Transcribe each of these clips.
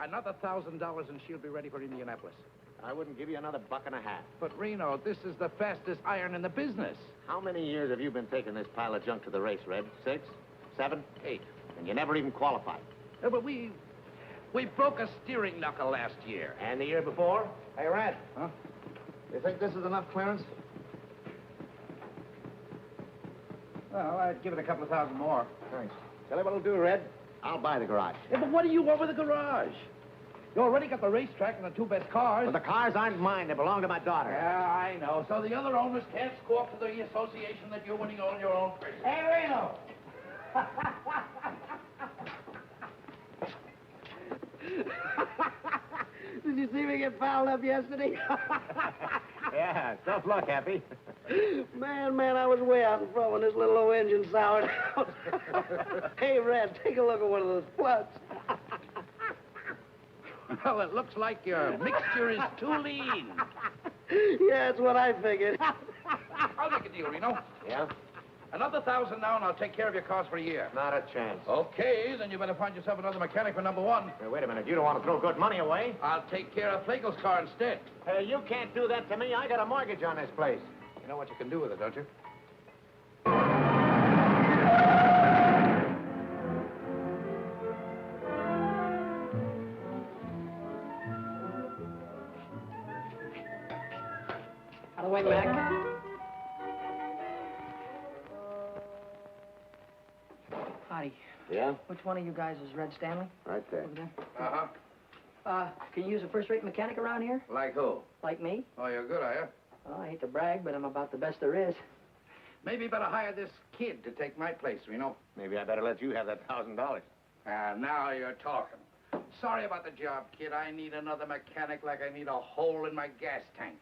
Another $1,000 and she'll be ready for Indianapolis. I wouldn't give you another $1.50. But, Reno, this is the fastest iron in the business. How many years have you been taking this pile of junk to the race, Red? 6? 7? 8. And you never even qualified. No, but we broke a steering knuckle last year. And the year before? Hey, Red. Huh? You think this is enough clearance? Well, I'd give it a couple of thousand more. Thanks. Tell you what'll do, Red. I'll buy the garage. Yeah, but what do you want with the garage? You already got the racetrack and the 2 best cars. But the cars aren't mine. They belong to my daughter. Yeah, I know. So the other owners can't squawk to the association that you're winning all your own races. Hey, Reno! Did you see me get fouled up yesterday? Yeah, tough luck, Happy. Man, I was way out in front when this little old engine soured out. Hey, Red, take a look at one of those floods. Well, it looks like your mixture is too lean. Yeah, that's what I figured. I'll make a deal, Reno. Yeah? Another 1,000 now, and I'll take care of your cars for a year. Not a chance. Okay, then you better find yourself another mechanic for number 1. Hey, wait a minute. You don't want to throw good money away? I'll take care of Flagel's car instead. Hey, you can't do that to me. I got a mortgage on this place. You know what you can do with it, don't you? Out of the way, Mac. Howdy. Yeah? Which one of you guys is Red Stanley? Right there. Over there. Uh-huh. Can you use a first-rate mechanic around here? Like who? Like me? Oh, you're good, are you? Well, I hate to brag, but I'm about the best there is. Maybe you better hire this kid to take my place, Reno. Maybe I better let you have that $1,000. Now you're talking. Sorry about the job, kid. I need another mechanic like I need a hole in my gas tank.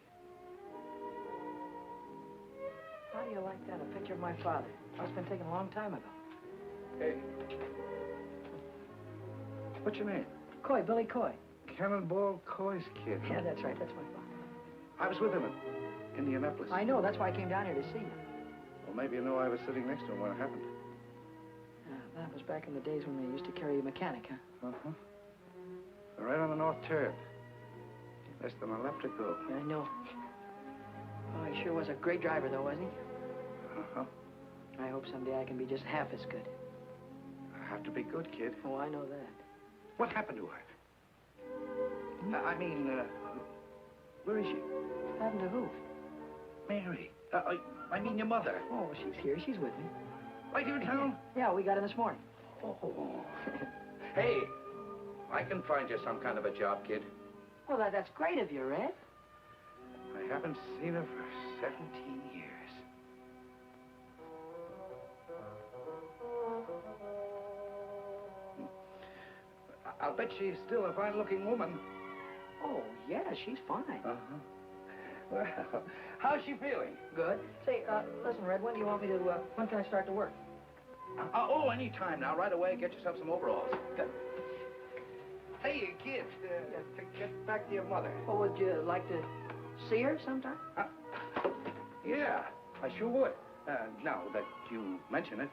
How do you like that? A picture of my father. Must have been taken a long time ago. Hey. What's your name? Coy, Billy Coy. Cannonball Coy's kid. Yeah, that's right. That's my father. I was with him in Indianapolis. I know. That's why I came down here to see you. Well, maybe you know I was sitting next to him when it happened. That was back in the days when they used to carry a mechanic, huh? Uh-huh. Right on the north turn. Less than a lap to go. Yeah, I know. Oh, he sure was a great driver, though, wasn't he? Uh-huh. I hope someday I can be just half as good. I have to be good, kid. Oh, I know that. What happened to her? Where is she? Happened to who? Mary. I mean your mother. Oh, she's here. She's with me. Right here in town? Yeah, we got in this morning. Oh. Hey, I can find you some kind of a job, kid. Well, that's great of you, Red. I haven't seen her for 17 years. I'll bet she's still a fine-looking woman. Oh, yeah, she's fine. Uh-huh. Well, how's she feeling? Good. Say, listen, Red, when do you want me to, when can I start to work? Oh, any time now. Right away, get yourself some overalls. Good. Hey, kid, get back to your mother. Well, would you like to see her sometime? Yeah, I sure would. Now that you mention it.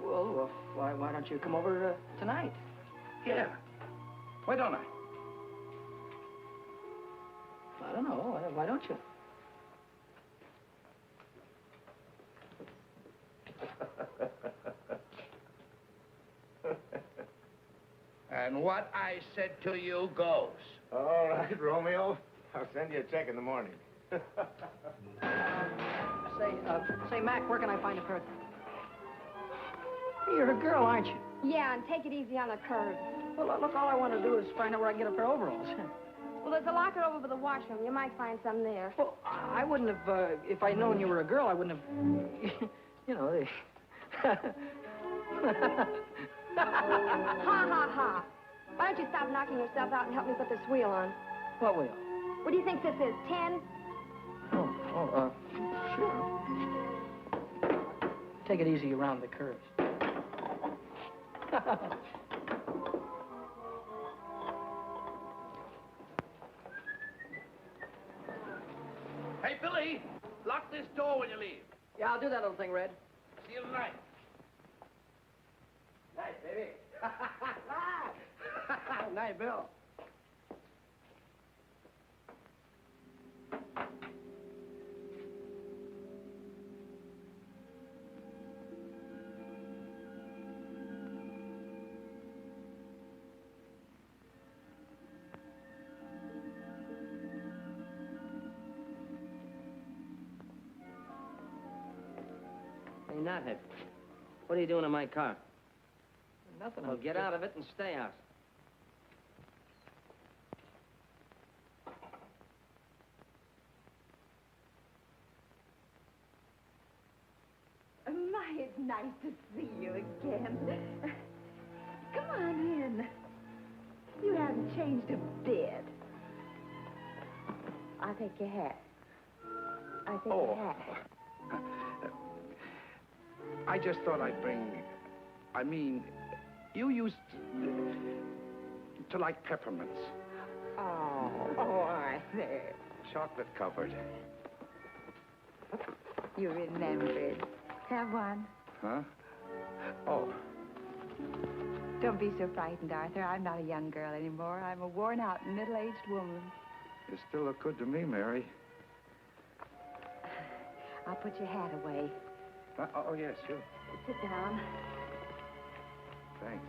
Well, why don't you come over tonight? Yeah. Why don't I? I don't know. Why don't you? And what I said to you goes. All right, Romeo. I'll send you a check in the morning. Say, Mac, where can I find a curtain? You're a girl, aren't you? Yeah, and take it easy on the curve. Well, look, all I want to do is find out where I can get a pair of overalls. Well, there's a locker over by the washroom. You might find some there. Well, I wouldn't have, if I'd known you were a girl, I wouldn't have, you know, Ha, ha, ha. Why don't you stop knocking yourself out and help me put this wheel on? What wheel? What do you think this is, 10? Sure. Take it easy around the curves. Hey, Billy, lock this door when you leave. Yeah, I'll do that little thing, Red. See you tonight. Night, baby. Night, Bill. Hey, Knothead, what are you doing in my car? Nothing. Well, get out of it and stay out. My, it's nice to see you again. Come on in. You haven't changed a bit. I'll take your hat. I'll take your hat. I just thought I'd bring... I mean, you used to like peppermints. Oh, Arthur. Chocolate covered. You remembered. Have one. Huh? Oh. Don't be so frightened, Arthur. I'm not a young girl anymore. I'm a worn-out, middle-aged woman. You still look good to me, Mary. I'll put your hat away. Oh, yes, sure. Sit down. Thanks.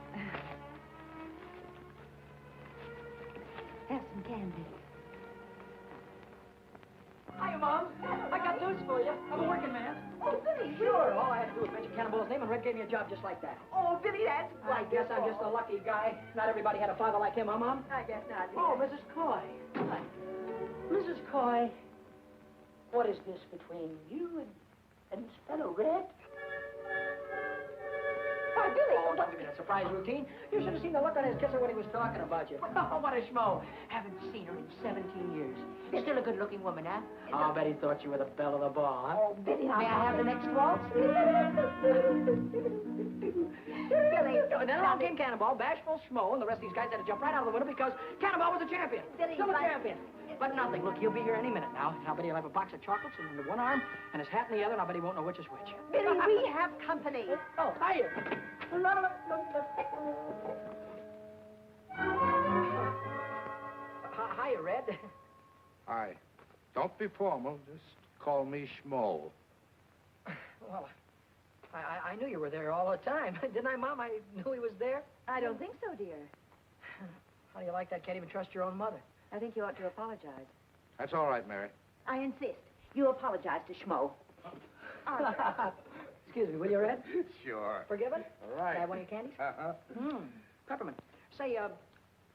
Have some candy. Hiya, Mom. I got news for you. I'm a working man. Oh, Billy, Sure. All I had to do was mention Cannonball's name, and Red gave me a job just like that. Oh, Billy, that's I guess I'm just a lucky guy. Not everybody had a father like him, huh, Mom? I guess not. Oh, Mrs. Coy. Hi. Mrs. Coy, what is this between you and this fellow, Red? Why, Billy! Oh, don't give me that surprise routine. You should have seen the look on his kisser when he was talking about you. Oh, what a schmo. Haven't seen her in 17 years. You're still a good-looking woman, huh? I'll bet he thought you were the belle of the ball, huh? Oh, Billy, May I have the next waltz? Billy, And then along came Cannonball, bashful schmo, and the rest of these guys had to jump right out of the window because Cannonball was a champion. Billy, Still a but- champion. But nothing. Look, he'll be here any minute now. And I'll bet he'll have a box of chocolates in one arm and his hat in the other, and I'll bet he won't know which is which. Billy, we have company. Oh, hiya. Hiya, Red. Hi. Don't be formal. Just call me Schmo. Well, I knew you were there all the time. Didn't I, Mom? I knew he was there. I don't think so, dear. How do you like that? Can't even trust your own mother. I think you ought to apologize. That's all right, Mary. I insist. You apologize to Schmo. Excuse me, will you, Red? Sure. Forgiven? All right. Can I have one of your candies? Uh-huh. Peppermint. Say,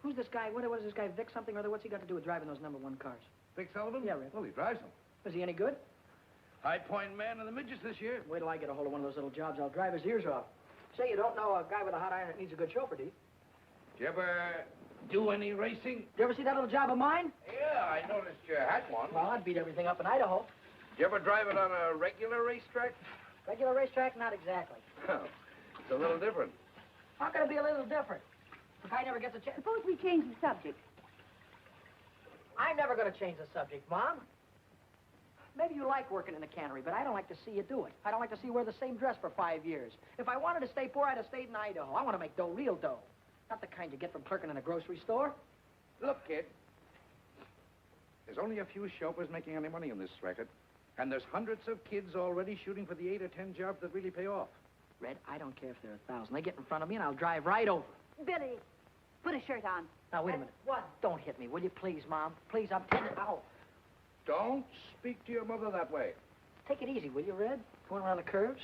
who's this guy? What is this guy, Vic something or other? What's he got to do with driving those #1 cars? Big Sullivan? Yeah, Red. Well, he drives them. Is he any good? High Point man of the midgets this year. Wait till I get a hold of one of those little jobs. I'll drive his ears off. Say, you don't know a guy with a hot iron that needs a good chauffeur, do you? You ever do any racing? You ever see that little job of mine? Yeah, I noticed you had one. Well, I'd beat everything up in Idaho. You ever drive it on a regular racetrack? Regular racetrack? Not exactly. It's a little different. How can it be a little different? The guy never gets a chance. Suppose we change the subject. I'm never going to change the subject, Mom. Maybe you like working in the cannery, but I don't like to see you do it. I don't like to see you wear the same dress for 5 years. If I wanted to stay poor, I'd have stayed in Idaho. I want to make dough, real dough. Not the kind you get from clerking in a grocery store. Look, kid. There's only a few chauffeurs making any money on this racket. And there's hundreds of kids already shooting for the 8 or 10 jobs that really pay off. Red, I don't care if there are 1,000. They get in front of me and I'll drive right over. Billy, put a shirt on. Now, wait a minute. What? Don't hit me, will you, please, Mom? Please, I'm telling you. Ow. Don't speak to your mother that way. Take it easy, will you, Red? Going around the curves?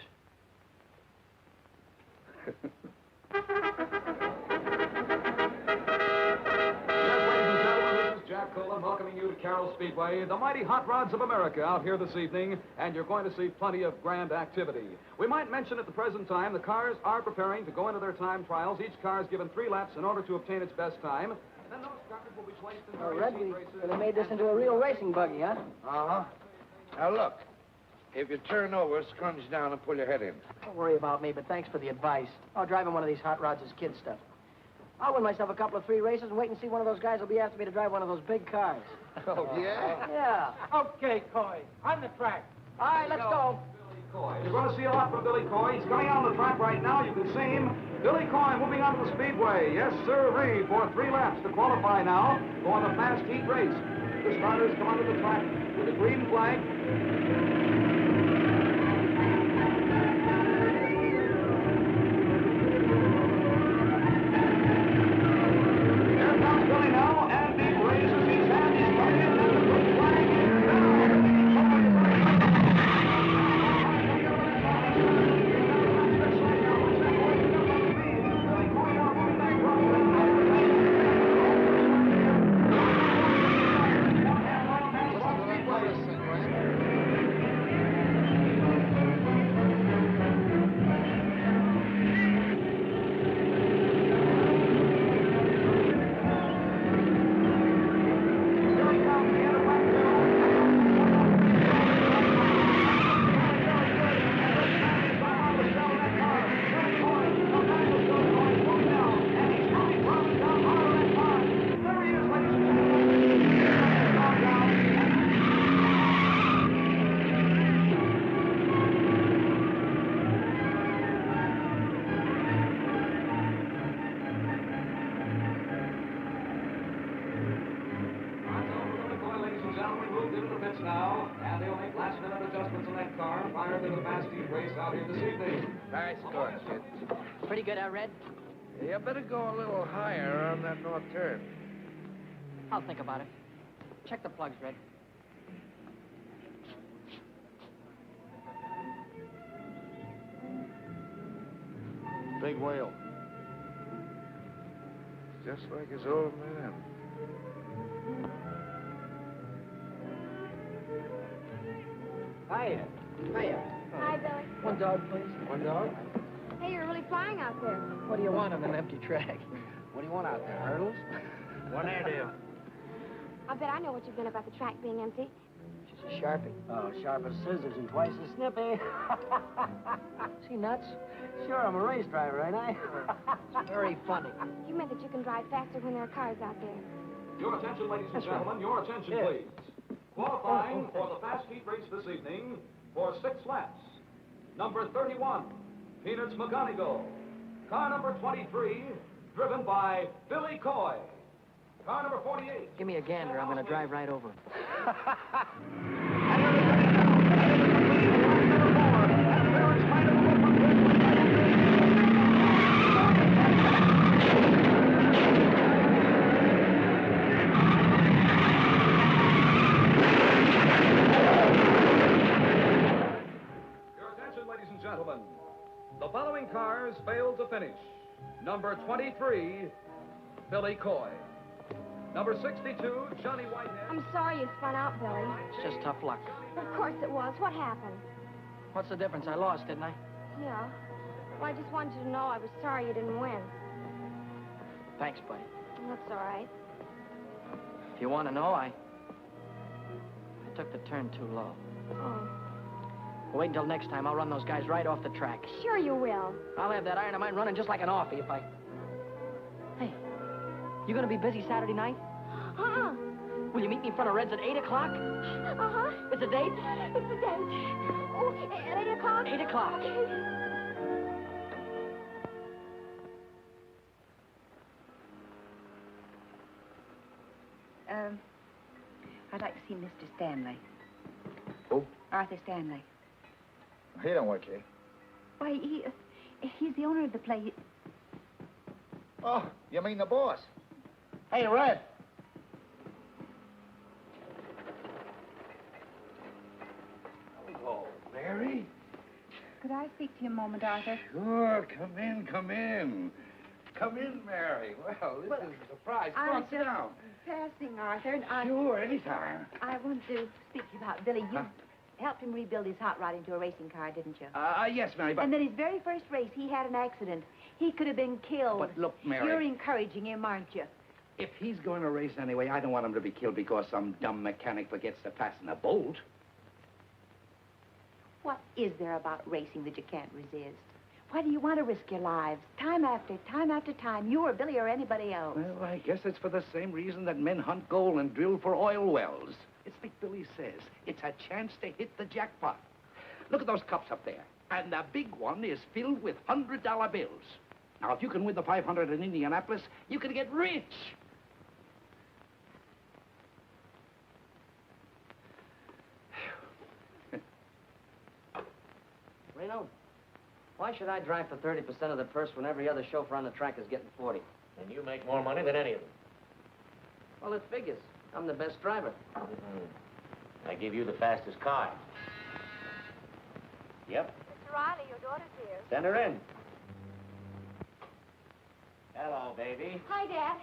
Jack Colan welcoming you to Carroll Speedway, the mighty hot rods of America out here this evening, and you're going to see plenty of grand activity. We might mention at the present time the cars are preparing to go into their time trials. Each car is given 3 laps in order to obtain its best time. And then those cars will be placed in Red, we could have made this into a real racing buggy, huh? Uh-huh. Now, look. If you turn over, scrunch down and pull your head in. Don't worry about me, but thanks for the advice. Oh, driving one of these hot rods is kid stuff. I'll win myself a couple of 3 races and wait and see one of those guys will be after me to drive one of those big cars. Oh, yeah? Yeah. Okay, Coy. On the track. All right, let's go. Coy. You're going to see a lot from Billy Coy. He's coming out on the track right now. You can see him. Billy Coy moving onto the speedway. Yes, sir-ree, for 3 laps to qualify now for the fast heat race. The starters come onto the track with a green flag. Nice going, kid. Pretty good, huh, Red? You better go a little higher on that north turn. I'll think about it. Check the plugs, Red. Big whale. Just like his old man. Hiya. Hiya. Hi, Billy. One dog, please. One dog. Hey, you're really flying out there. What do you want on an empty track? What do you want out there, hurdles? One air deal. I bet I know what you've been about the track being empty. She's a Sharpie. Oh, sharp as scissors and twice as snippy. Is he nuts? Sure, I'm a race driver, ain't I? Very funny. You meant that you can drive faster when there are cars out there. Your attention, ladies and gentlemen. Your attention, please. Qualifying for the fast heat race this evening for 6 laps. Number 31, Peanuts McGonigal. Car number 23, driven by Billy Coy. Car number 48. Give me a gander. I'm going to drive right over him. Gentlemen, the following cars failed to finish. Number 23, Billy Coy. Number 62, Johnny Whitehead. I'm sorry you spun out, Billy. It's just tough luck. Of course it was. What happened? What's the difference? I lost, didn't I? Yeah. Well, I just wanted you to know I was sorry you didn't win. Thanks, buddy. That's all right. If you want to know, I took the turn too low. Oh, Wait until next time. I'll run those guys right off the track. sure you will. I'll have that iron of mine running just like an offie if I... Hey, you gonna be busy Saturday night? Uh-uh. Will you meet me in front of Red's at 8 o'clock? Uh-huh. It's a date? It's the date. Oh, at 8 o'clock? 8 o'clock. Okay. I'd like to see Mr. Stanley. Who? Arthur Stanley. He don't work here. Why, he's the owner of the place. Oh, you mean the boss? Hey, Red. Hello, Mary. Could I speak to you a moment, Arthur? Sure, come in, come in. Come in, Mary. Well, this is a surprise. Come on, sit down. Passing, Arthur, and Sure, anytime. I want to speak to you about Billy. You helped him rebuild his hot rod into a racing car, didn't you? Yes, Mary, but... And then his very first race, he had an accident. He could have been killed. But look, Mary... You're encouraging him, aren't you? If he's going to race anyway, I don't want him to be killed because some dumb mechanic forgets to fasten a bolt. What is there about racing that you can't resist? Why do you want to risk your lives? Time after time, you or Billy or anybody else. Well, I guess it's for the same reason that men hunt gold and drill for oil wells. It's like Billy says, it's a chance to hit the jackpot. Look at those cups up there. And the big one is filled with $100 bills. Now, if you can win the 500 in Indianapolis, you can get rich. Reno, why should I drive for 30% of the purse when every other chauffeur on the track is getting 40? And you make more money than any of them. Well, it figures. I'm the best driver. I give you the fastest car. Yep. Mr. Riley, your daughter's here. Send her in. Hello, baby. Hi, Dad.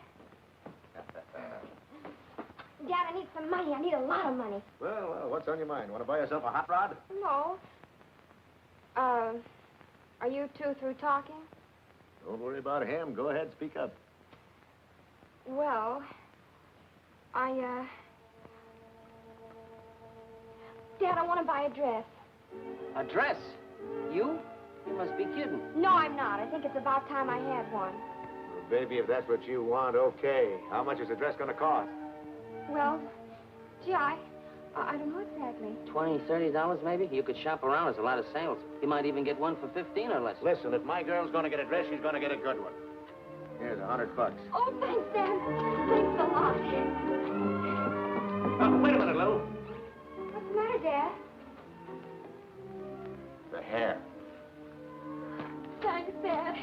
Dad, I need some money. I need a lot of money. Well, what's on your mind? Want to buy yourself a hot rod? No. Are you two through talking? Don't worry about him. Go ahead, speak up. Well, Dad, I want to buy a dress. A dress? You? You must be kidding. No, I'm not. I think it's about time I had one. Well, baby, if that's what you want, okay. How much is the dress going to cost? Well, gee, I don't know exactly. $20, $30 maybe? You could shop around. There's a lot of sales. You might even get one for 15 or less. Listen, if my girl's going to get a dress, she's going to get a good one. Here's $100. Oh, thanks, Dad. Thanks a lot. Wait a minute, Lou. What's the matter, Dad? The hair. Thanks, Dad.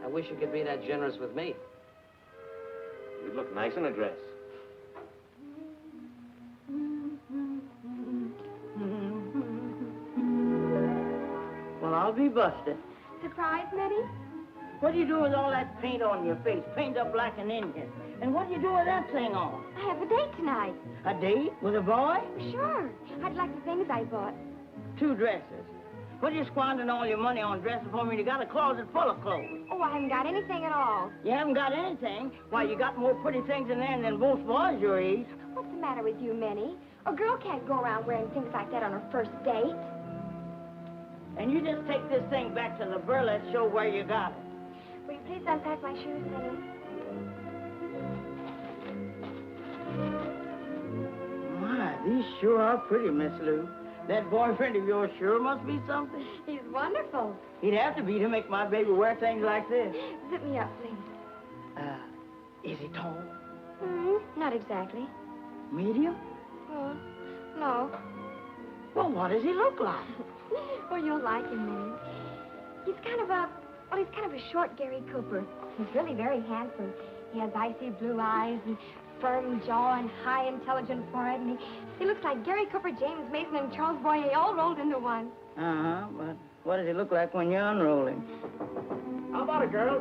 I wish you could be that generous with me. You'd look nice in a dress. Well, I'll be busted. Surprise, Mitty? What do you do with all that paint on your face? Paint up like an Indian. And what do you do with that thing on? I have a date tonight. A date with a boy? Sure. I'd like the things I bought. 2 dresses. What are you squandering all your money on dresses for when you got a closet full of clothes? Oh, I haven't got anything at all. You haven't got anything? Why, you got more pretty things in there than most boys your age. What's the matter with you, Minnie? A girl can't go around wearing things like that on her first date. And you just take this thing back to the burlesque show where you got it. Will you please unpack my shoes, Minnie? My, these sure are pretty, Miss Lou. That boyfriend of yours sure must be something. He's wonderful. He'd have to be to make my baby wear things like this. Zip me up, please. Is he tall? Not exactly. Medium? No. Well, what does he look like? Well, you'll like him, Minnie. He's kind of a short Gary Cooper. He's really very handsome. He has icy blue eyes and firm jaw and high, intelligent forehead, and he looks like Gary Cooper, James Mason, and Charles Boyer all rolled into one. Uh-huh, but what does he look like when you unroll him? How about it, girl?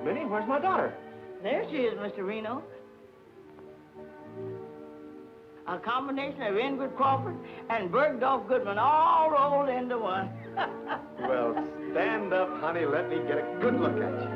Minnie, where's my daughter? There she is, Mr. Reno. A combination of Ingrid Crawford and Bergdorf Goodman all rolled into one. Well, stand up, honey. Let me get a good look at you.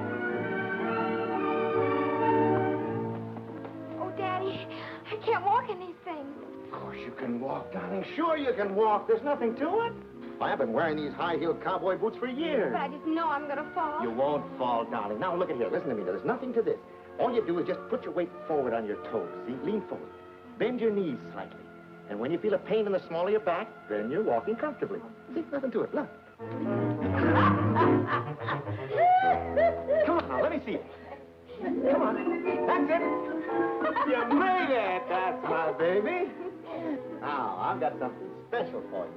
Oh, Daddy, I can't walk in these things. Of course you can walk, darling. Sure you can walk. There's nothing to it. I've been wearing these high-heeled cowboy boots for years. But I just know I'm going to fall. You won't fall, darling. Now, look at here. Listen to me. There's nothing to this. All you do is just put your weight forward on your toes. See? Lean forward. Bend your knees slightly. And when you feel a pain in the small of your back, then you're walking comfortably. See? Nothing to it. Look. Come on now. Let me see it. Come on. That's it. You made it. That's my baby. Now, I've got something special for you.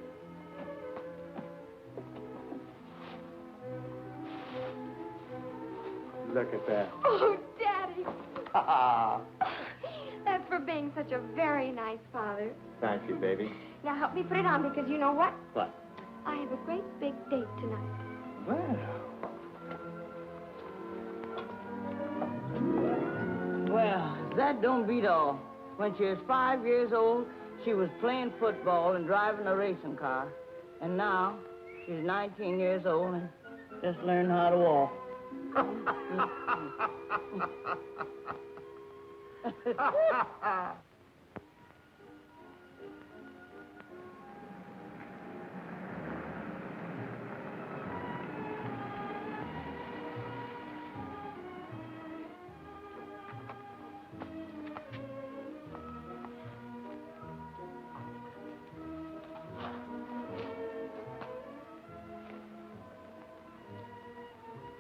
Look at that. Oh, Daddy. That's for being such a very nice father. Thank you, baby. Now help me put it on because you know what? What? I have a great big date tonight. Well, that don't beat all. When she was 5 years old, she was playing football and driving a racing car. And now, she's 19 years old and just learned how to walk.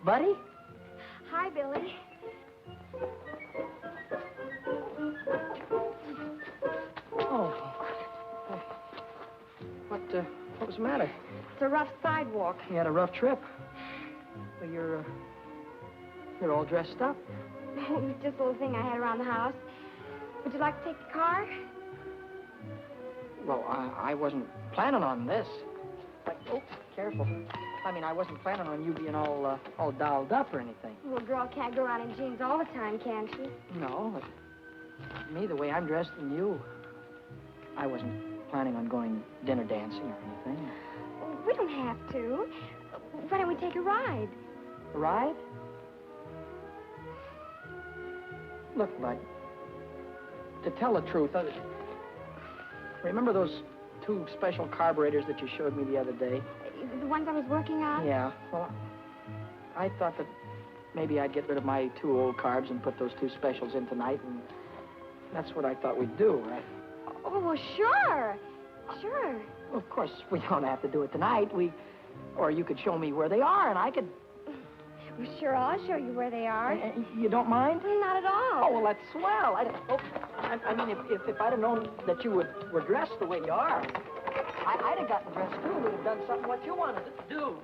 Buddy? Hi, Billy. Oh. What was the matter? It's a rough sidewalk. You had a rough trip. Well, you're all dressed up. It was just a little thing I had around the house. Would you like to take the car? Well, I wasn't planning on this. Oh, careful. I mean, I wasn't planning on you being all dolled up or anything. A little girl can't go around in jeans all the time, can she? No, but me, the way I'm dressed and you, I wasn't planning on going dinner dancing or anything. We don't have to. Why don't we take a ride? A ride? Look, Bud, to tell the truth, remember those 2 special carburetors that you showed me the other day? The ones I was working on? Yeah, well, I thought that maybe I'd get rid of my 2 old carbs and put those 2 specials in tonight, and that's what I thought we'd do, right? Oh, well, sure. Sure. Well, of course, we don't have to do it tonight. Or you could show me where they are, and I could... Well, sure, I'll show you where they are. You don't mind? Not at all. Oh, well, that's swell. I mean, if I'd have known that you were dressed the way you are, I'd have gotten dressed, too. We'd have done something what you wanted to do.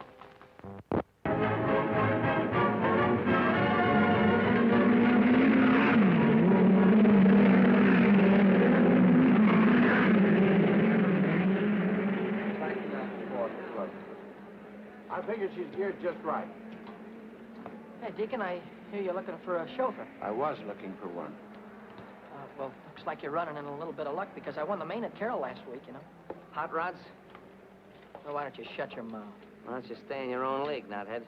I figured she's geared just right. Hey, Deacon, I hear you're looking for a chauffeur. I was looking for one. Well, looks like you're running in a little bit of luck because I won the main at Carroll last week, you know. Hot rods? So why don't you shut your mouth? Why don't you stay in your own league, nuthead?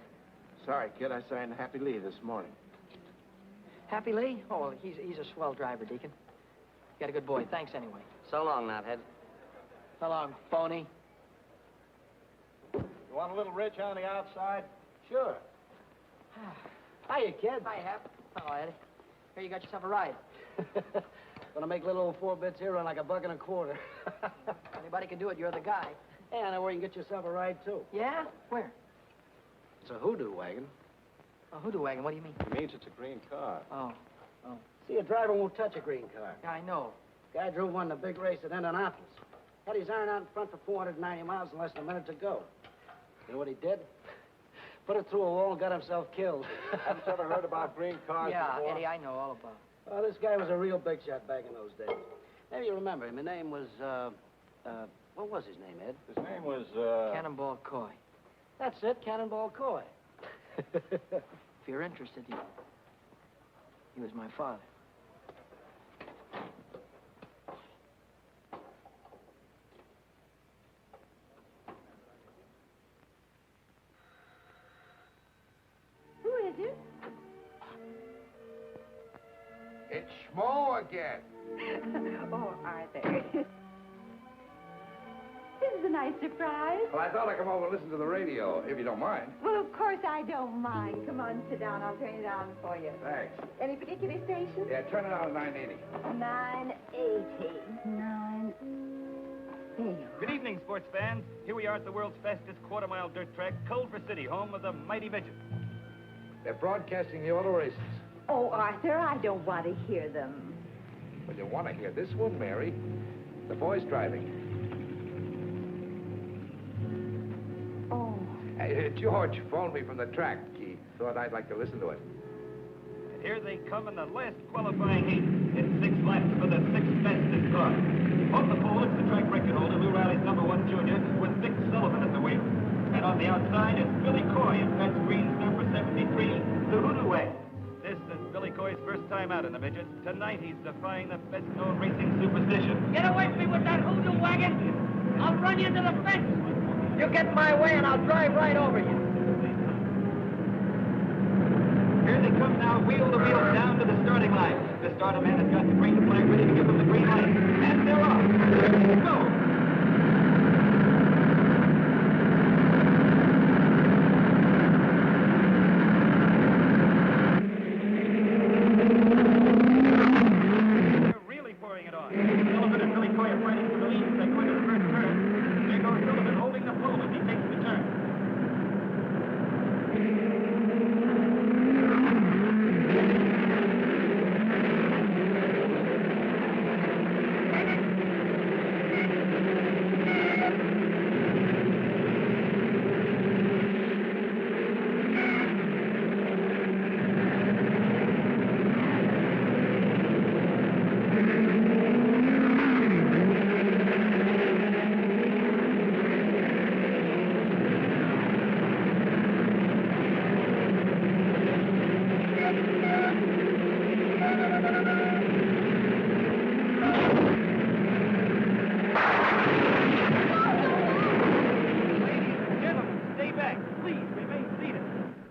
Sorry, kid. I signed Happy Lee this morning. Happy Lee? Oh, well, he's a swell driver, Deacon. You got a good boy. Thanks anyway. So long, nuthead. So long, phony. You want a little rich on the outside? Sure. Hiya, kid. Hi, Hap. Hello, Eddie. Here, you got yourself a ride. Gonna make little old 4 bits here run like $1.25. Anybody can do it. You're the guy. Hey, I know where you can get yourself a ride, too. Yeah? Where? It's a hoodoo wagon. A hoodoo wagon. What do you mean? It means it's a green car. Oh. See, a driver won't touch a green car. Yeah, I know. Guy drove one in a big race at Indianapolis. Had his iron out in front for 490 miles in less than a minute to go. You know what he did? Put it through a wall and got himself killed. Haven't you ever heard about green cars Yeah, before? Eddie, I know all about it. Well, this guy was a real big shot back in those days. Maybe you remember him. His name was, what was his name, Ed? His name was, Cannonball Coy. That's it, Cannonball Coy. If you're interested, he was my father. Schmo again. Oh, Arthur. This is a nice surprise. Well, I thought I'd come over and listen to the radio, if you don't mind. Well, of course I don't mind. Come on, sit down. I'll turn it on for you. Thanks. Any particular station? Yeah, turn it on to 980. 980. 9. There you are. Good evening, sports fans. Here we are at the world's fastest quarter-mile dirt track, Culver City, home of the mighty midget. They're broadcasting the auto races. Oh, Arthur, I don't want to hear them. Well, you want to hear this one, Mary. The boy's driving. Oh. George phoned me from the track. He thought I'd like to listen to it. And here they come in the last qualifying heat. It's 6 laps for the 6th fastest car. On the pole, it's the track record holder, Lou Riley's #1 junior, with Dick Sullivan at the wheel. And on the outside, it's Billy Coy in Pat Green's number 73, the Hoodoo Wagon. This is Billy Coy's first time out in the midget. Tonight, he's defying the best-known racing superstition. Get away from me with that hoodoo wagon! I'll run you into the fence! You get in my way and I'll drive right over you. Here they come now, wheel to wheel, down to the starting line. The starter man has got the green flag ready to give them the green light. And they're off. Go! Sullivan and Billy Coy are fighting for the lead as they go into the first turn. There goes Sullivan holding the pole as he takes the turn.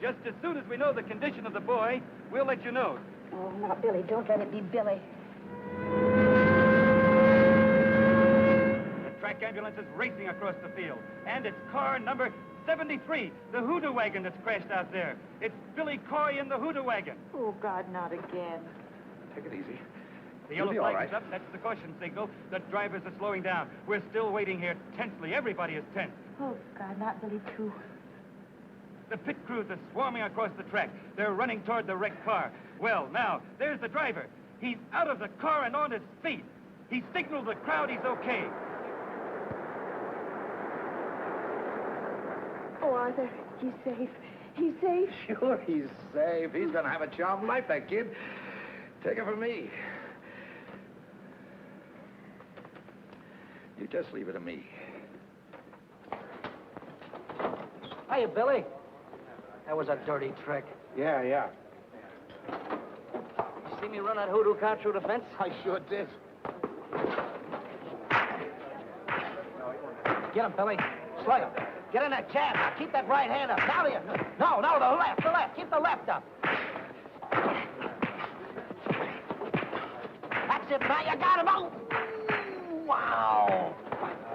Just as soon as we know the condition of the boy, we'll let you know. Oh, now, Billy, don't let it be Billy. The track ambulance is racing across the field, and it's car number 73, the Hoodoo Wagon that's crashed out there. It's Billy Coy in the Hoodoo Wagon. Oh, God, not again. Take it easy. The yellow You'll be all flag is right. up. That's the caution signal. The drivers are slowing down. We're still waiting here tensely. Everybody is tense. Oh, God, not Billy, too. The pit crews are swarming across the track. They're running toward the wrecked car. Well, now, there's the driver. He's out of the car and on his feet. He signaled the crowd he's okay. Oh, Arthur, he's safe. He's safe. Sure, he's safe. He's going to have a charmed life, that kid. Take it from me. You just leave it to me. Hiya, Billy. That was a dirty trick. Yeah. You see me run that hoodoo car through the fence? I sure did. Get him, Billy. Slug him. Get in that jab. Now, keep that right hand up. Now, no, the left. Keep the left up. That's it, now. You got him. Oh! Wow.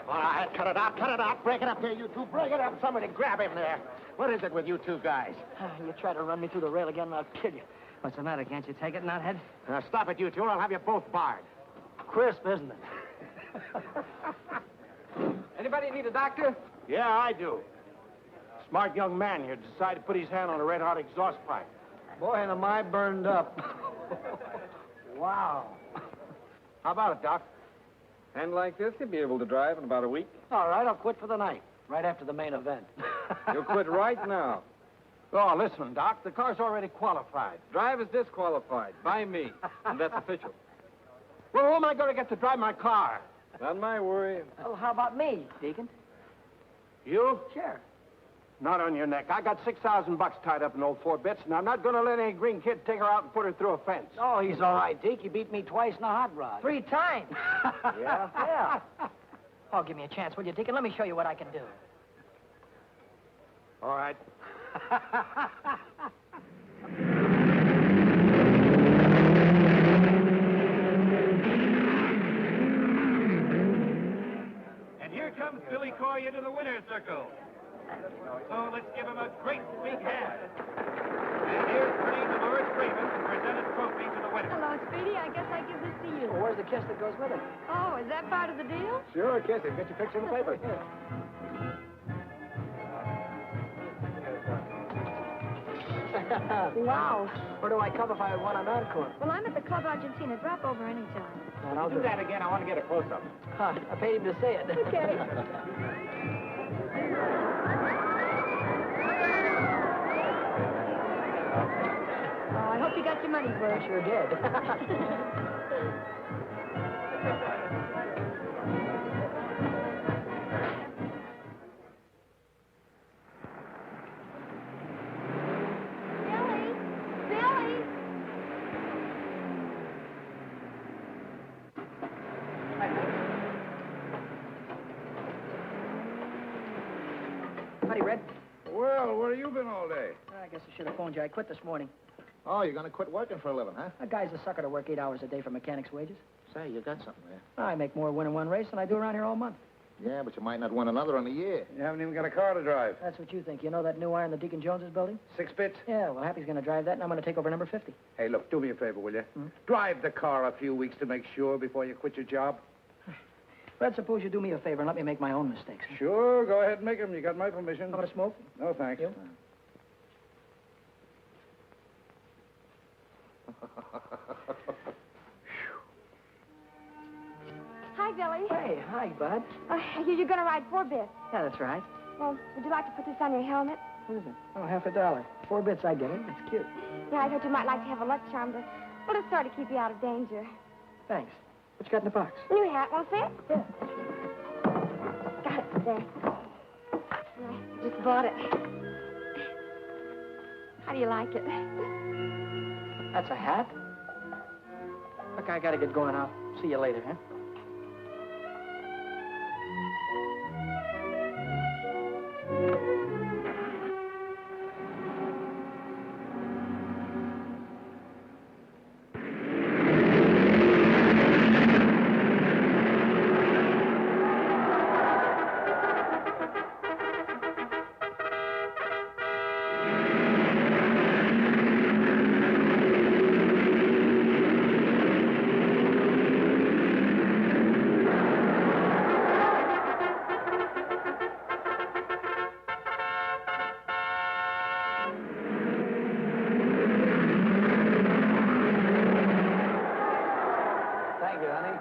All right, cut it out. Break it up there, you two. Break it up. Somebody grab him there. What is it with you two guys? You try to run me through the rail again, and I'll kill you. What's the matter? Can't you take it, knothead? Now, stop it, you two, or I'll have you both barred. Crisp, isn't it? Anybody need a doctor? Yeah, I do. Smart young man here decided to put his hand on a red-hot exhaust pipe. Boy, and am I burned up. Wow. How about it, Doc? And like this, you'll be able to drive in about a week. All right, I'll quit for the night, right after the main event. You'll quit right now. Oh, listen, Doc, the car's already qualified. Drive is disqualified by me, and that's official. Well, who am I going to get to drive my car? Not my worry. Oh, how about me, Deacon? You? Sure. Not on your neck. I got $6,000 tied up in old 4 bits, and I'm not going to let any green kid take her out and put her through a fence. Oh, he's all right, Deke. He beat me twice in a hot rod. 3 times. Yeah? Yeah. Oh, give me a chance, will you, Deacon? Let me show you what I can do. All right. circle. So let's give him a great big hand. And here's Queen Dolores Raymond to present a trophy to the winner. Hello, Speedy. I guess I give this to you. Well, where's the kiss that goes with it? Oh, is that part of the deal? Sure, kiss him. Get your picture in the paper. Wow. Where do I come if I want an encore? Well, I'm at the Club Argentina. Drop over anytime. And I'll Do that again. I want to get a close-up. Huh, I paid him to say it. Okay. Oh, I hope you got your money's worth. I sure did. Billy! Billy! Howdy, Red. Well, where have you been all day? I guess I should have phoned you. I quit this morning. Oh, you're going to quit working for a living, huh? A guy's a sucker to work 8 hours a day for mechanic's wages. Say, you got something there. I make more winning one race than I do around here all month. Yeah, but you might not win another in a year. You haven't even got a car to drive. That's what you think. You know that new iron the Deacon Jones is building? 6 bits? Yeah, well, Happy's going to drive that, and I'm going to take over number 50. Hey, look, do me a favor, will you? Drive the car a few weeks to make sure before you quit your job. Red, suppose you do me a favor and let me make my own mistakes. Sure, go ahead and make them. You got my permission. How about a smoke? No, thanks. You? Hi, Billy. Hey, hi, Bud. You're going to ride 4 bits. Yeah, that's right. Well, would you like to put this on your helmet? What is it? Oh, $50. 4 bits, I get it. It's cute. Yeah, I thought you might like to have a luck charm to, well, to sort of keep you out of danger. Thanks. What you got in the box? New hat, won't fit? Yeah. Got it there. I just bought it. How do you like it? That's a hat? Look, I got to get going. I'll see you later, huh? Thank you, honey.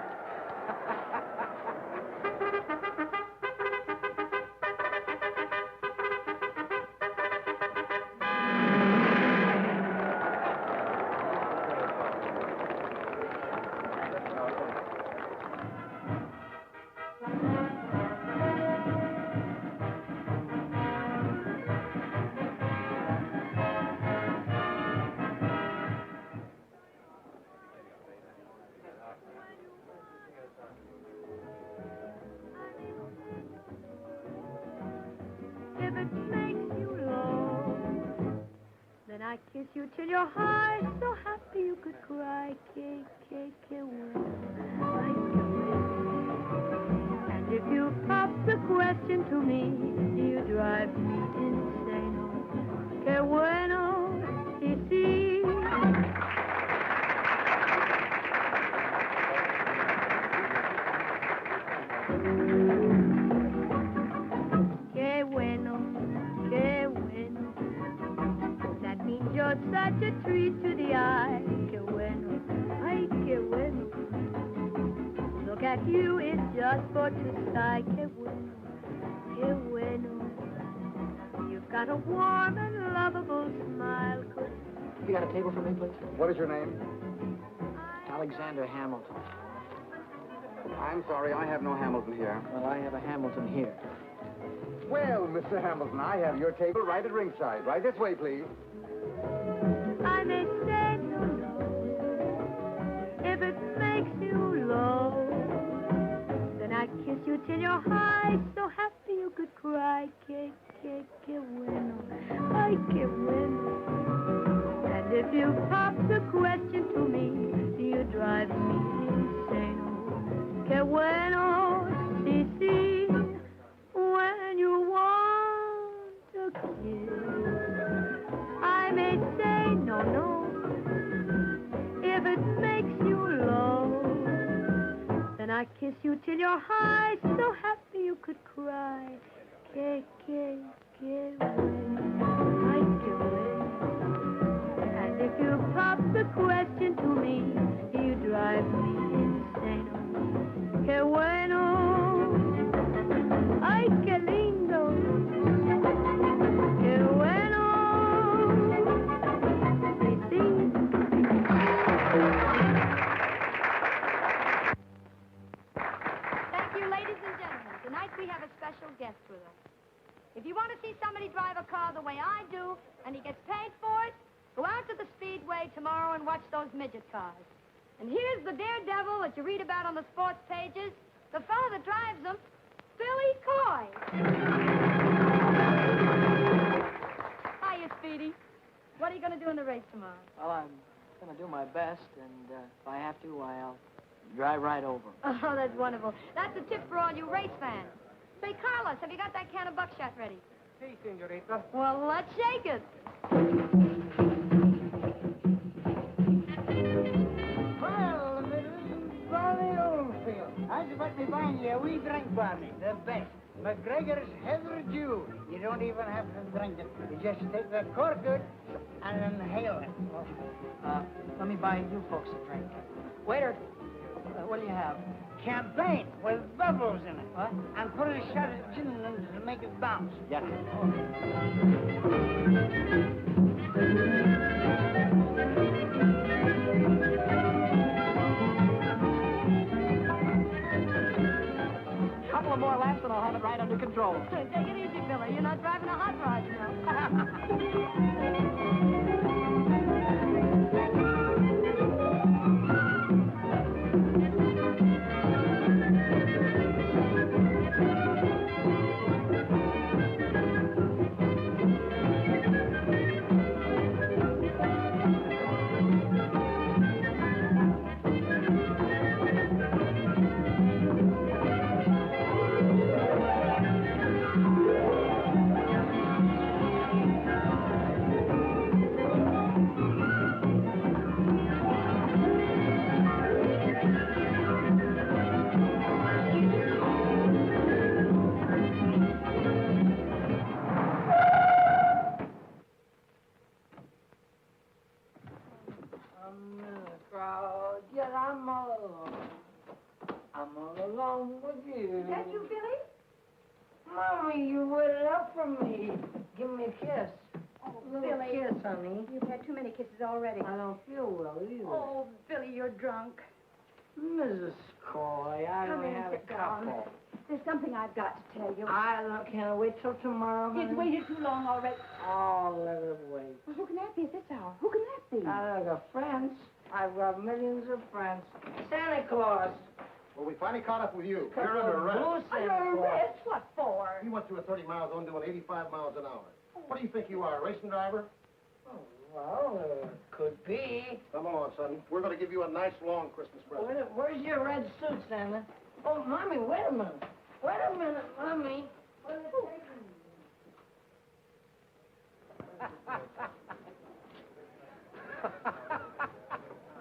If it makes you low, then I kiss you till your heart so happy you could cry. And if you pop the question to me, you drive me insane. Que bueno, y si. Que bueno, que bueno. That means you're such a treat to the eye. Que bueno, ay, que bueno. Look at you, it's just for to sigh. Que bueno, que bueno. You've got a warm and lovable smile. You got a table for me, please? What is your name? Alexander Hamilton. I'm sorry, I have no Hamilton here. Well, I have a Hamilton here. Well, Mr. Hamilton, I have your table right at ringside. Right this way, please. I may say no, if it makes you low. Then I kiss you till you're high, so happy you could cry. Que bueno, ay, que bueno. And if you pop the question to me, you drive me insane. Que bueno, si, when you walk no. If it makes you low, then I kiss you till you're high, so happy you could cry. Que bueno, ay, que bueno. And if you pop the question to me, you drive me insane. Que bueno, ay, que lindo. Que bueno. Sí, sí. Thank you, ladies and gentlemen. Tonight we have a special guest with us. If you want to see somebody drive a car the way I do, and he gets paid for it, go out to the Speedway tomorrow and watch those midget cars. And here's the daredevil that you read about on the sports pages, the fellow that drives them, Billy Coy. Hiya, Speedy. What are you going to do in the race tomorrow? Well, I'm going to do my best, and if I have to, I'll drive right over. Oh, that's wonderful. That's a tip for all you race fans. Say, Carlos, have you got that can of buckshot ready? Si, senorita. Well, let's shake it. Well, Barney Oldfield, how'd you like me buying you a wee drink, Barney? The best. McGregor's Heather Dew. You don't even have to drink it. You just take the cork out and inhale it. Let me buy you folks a drink. Waiter, what do you have? Champagne with bubbles in it. What? And put a shot of gin in it to make it bounce. Yes. Couple of more laps and I'll have it right under control. Take it easy, Billy. You're not driving a hot rod, you know. I'm all alone with you. Is that you, Billy? Mommy, you waited up for me. Give me a kiss. Oh, Little Billy. kiss, honey. You've had too many kisses already. I don't feel well either. Oh, Billy, you're drunk. Mrs. Coy, I Come only in, had a sit down. couple. There's something I've got to tell you. Can I wait till tomorrow, honey? It's waited too long already. Oh, let it wait. Well, who can that be at this hour? Who can that be? I got friends. I've got millions of friends. Santa Claus. Well, we finally caught up with you. Couple You're under of arrest. blue Santa Under Claus. arrest? What for? You went through a 30 mile zone doing 85 miles an hour. What do you think you are, a racing driver? Oh, well, could be. Come along, son. We're going to give you a nice, long Christmas present. Where's your red suit, Santa? Oh, Mommy, wait a minute. Wait a minute, Mommy.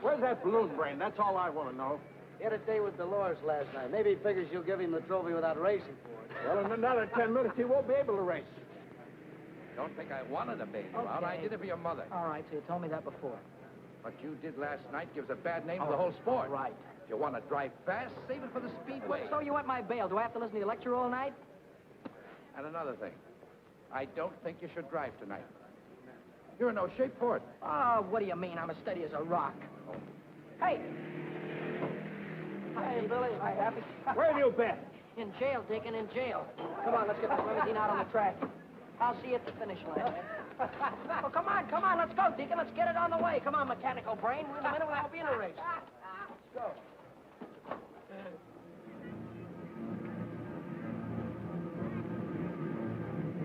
Where's that balloon brain? That's all I want to know. He had a day with Dolores last night. Maybe he figures you'll give him the trophy without racing for it. Well, in another 10 minutes, he won't be able to race. Don't think I wanted to bail you out. I did it for your mother. All right, so you told me that before. What you did last night gives a bad name to the whole sport. Right. If you want to drive fast, save it for the speedway. So you want my bail? Do I have to listen to your lecture all night? And another thing, I don't think you should drive tonight. You're in no shape for it. Oh, what do you mean? I'm as steady as a rock. Hey! Hey, Billy. Hi, Happy. Where have you been? In jail, Deacon, in jail. Come on, let's get this limousine out on the track. I'll see you at the finish line. Well, come on, let's go, Deacon. Let's get it on the way. Come on, mechanical brain. In a minute, we'll be in a race. Let's go.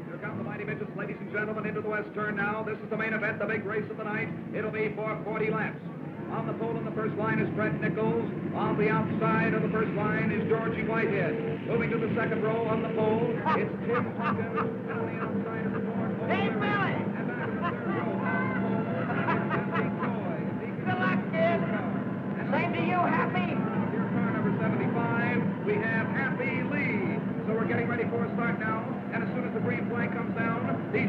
Here come the mighty midgets, ladies and gentlemen, into the west turn now. This is the main event, the big race of the night. It'll be for 40 laps. On the pole in the first line is Fred Nichols. On the outside of the first line is Georgie Whitehead. Moving to the second row on the pole, it's Tim Duncan. And on the outside is the fourth. Hey, Billy! And back to the third row on the pole.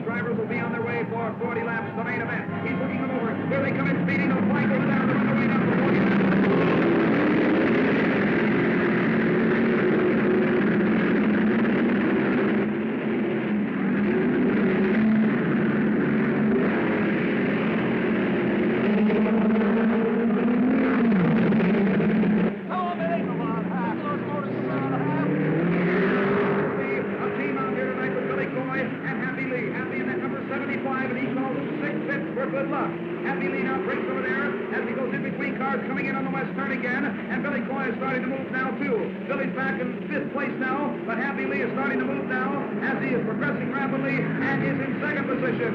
drivers will be on their way for 40 laps, the main event. He's looking them over. Here they come in speeding. The flag goes down. They're on the way down for 40 laps. Good luck. Happy Lee now breaks over there as he goes in between cars coming in on the west turn again. And Billy Coy is starting to move now, too. Billy's back in 5th place now, but Happy Lee is starting to move now as he is progressing rapidly and is in 2nd position.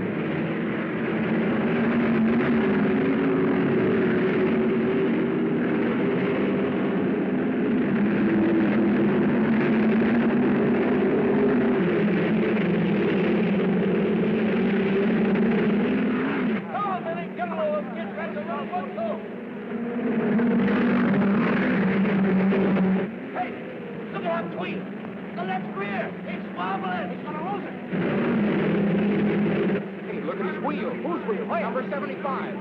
Number 75. And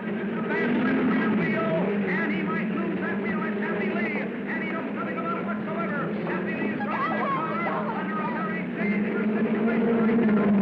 he might lose that wheel. It's Happy Lee. And he knows nothing about it whatsoever. Happy Lee is driving the car under a very dangerous situation right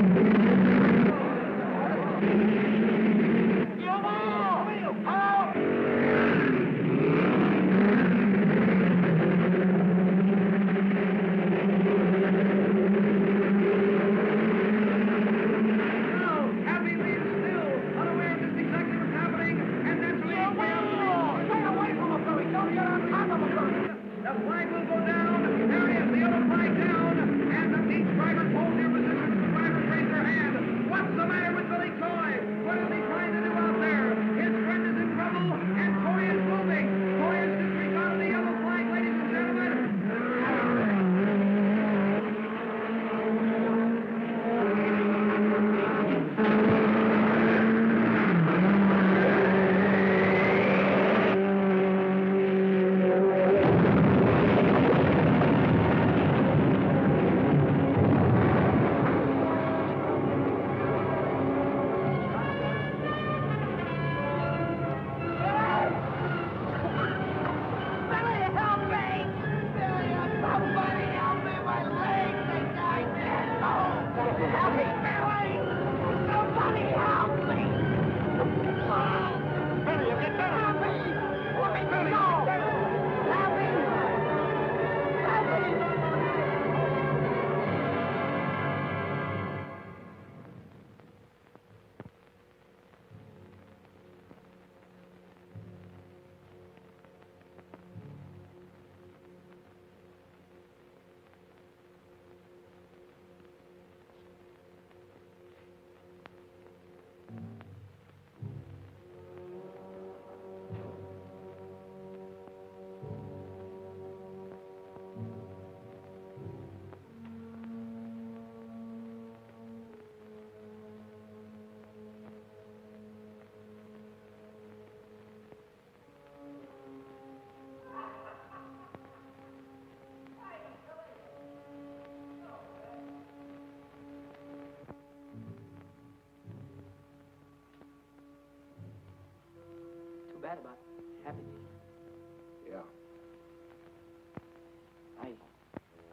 Bad about Happy Lee. Yeah.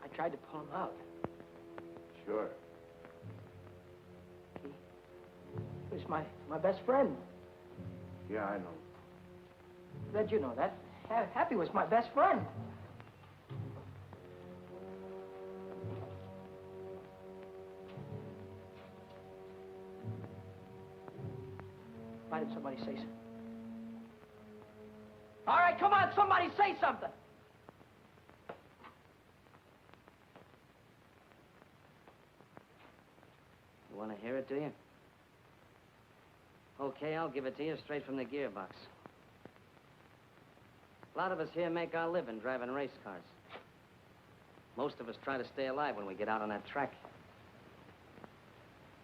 I tried to pull him out. Sure. He was my best friend. Yeah, I know. Glad you know that. Happy was my best friend. Why did somebody say so? All right, come on, somebody say something. You want to hear it, do you? Okay, I'll give it to you straight from the gearbox. A lot of us here make our living driving race cars. Most of us try to stay alive when we get out on that track.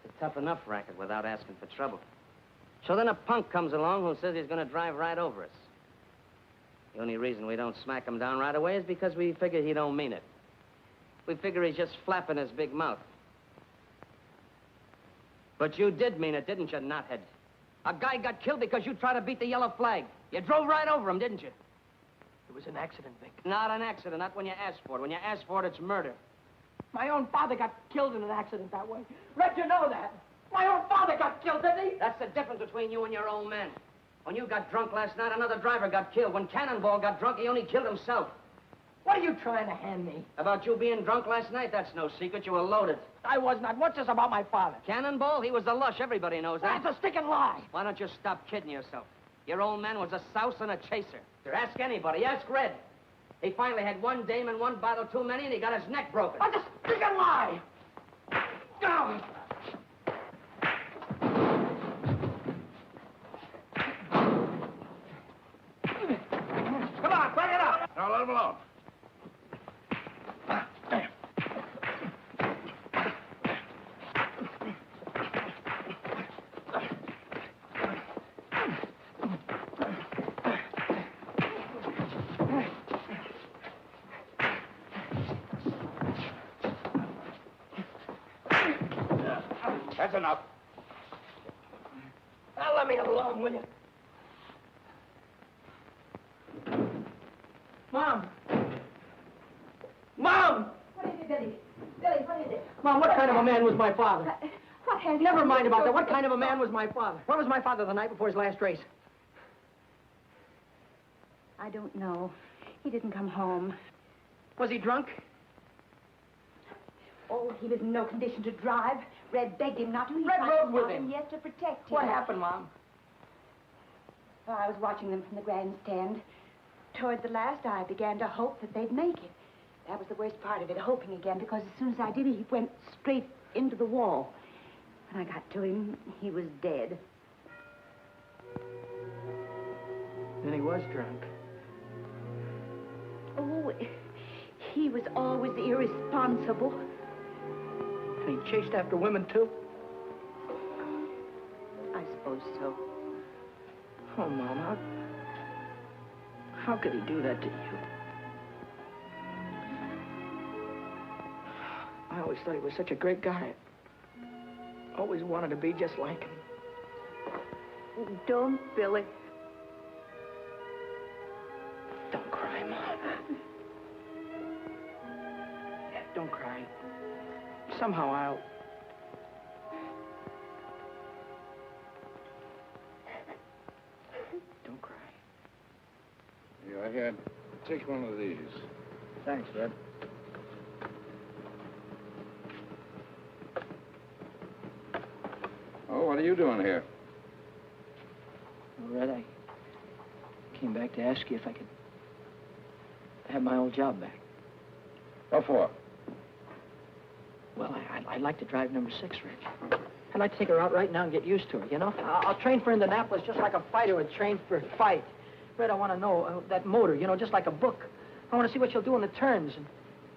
It's a tough enough racket without asking for trouble. So then a punk comes along who says he's going to drive right over us. The only reason we don't smack him down right away is because we figure he don't mean it. We figure he's just flapping his big mouth. But you did mean it, didn't you, knothead? A guy got killed because you tried to beat the yellow flag. You drove right over him, didn't you? It was an accident, Vic. Not an accident, not when you asked for it. When you asked for it, it's murder. My own father got killed in an accident that way. Red, you know that. My own father got killed, didn't he? That's the difference between you and your old man. When you got drunk last night, another driver got killed. When Cannonball got drunk, he only killed himself. What are you trying to hand me? About you being drunk last night, that's no secret. You were loaded. I was not. What's this about my father? Cannonball, he was the lush. Everybody knows that. That's a sticking lie. Why don't you stop kidding yourself? Your old man was a souse and a chaser. Ask anybody. Ask Red. He finally had one dame and one bottle too many, and he got his neck broken. That's a sticking lie. Go. Come on, bring it up. Now, let him alone. That's enough. Now, let me alone, will you? Mom! Mom! What is it, Billy? Billy, what is it? Mom, what kind of a man was my father? What has... Never mind about that. What kind of a man was my father? Where was my father the night before his last race? I don't know. He didn't come home. Was he drunk? Oh, he was in no condition to drive. Red begged him not to. He Red tried rode to with stop him. Yes, to protect him. What happened, Mom? Well, I was watching them from the grandstand. Toward the last, I began to hope that they'd make it. That was the worst part of it, hoping again, because as soon as I did, he went straight into the wall. When I got to him, he was dead. Then he was drunk. Oh, he was always irresponsible. And he chased after women, too? I suppose so. Oh, Mom, how could he do that to you? I always thought he was such a great guy. Always wanted to be just like him. Don't, Billy. Don't cry, Mom. Don't cry. Somehow I'll... Don't cry. Yeah, here. Take one of these. Thanks, Red. Oh, what are you doing here? Well, Red, I came back to ask you if I could have my old job back. What for? Well, I'd like to drive number 6, Red. I'd like to take her out right now and get used to her, you know? I'll train for Indianapolis just like a fighter would train for a fight. Red, I want to know that motor, you know, just like a book. I want to see what she'll do in the turns. And...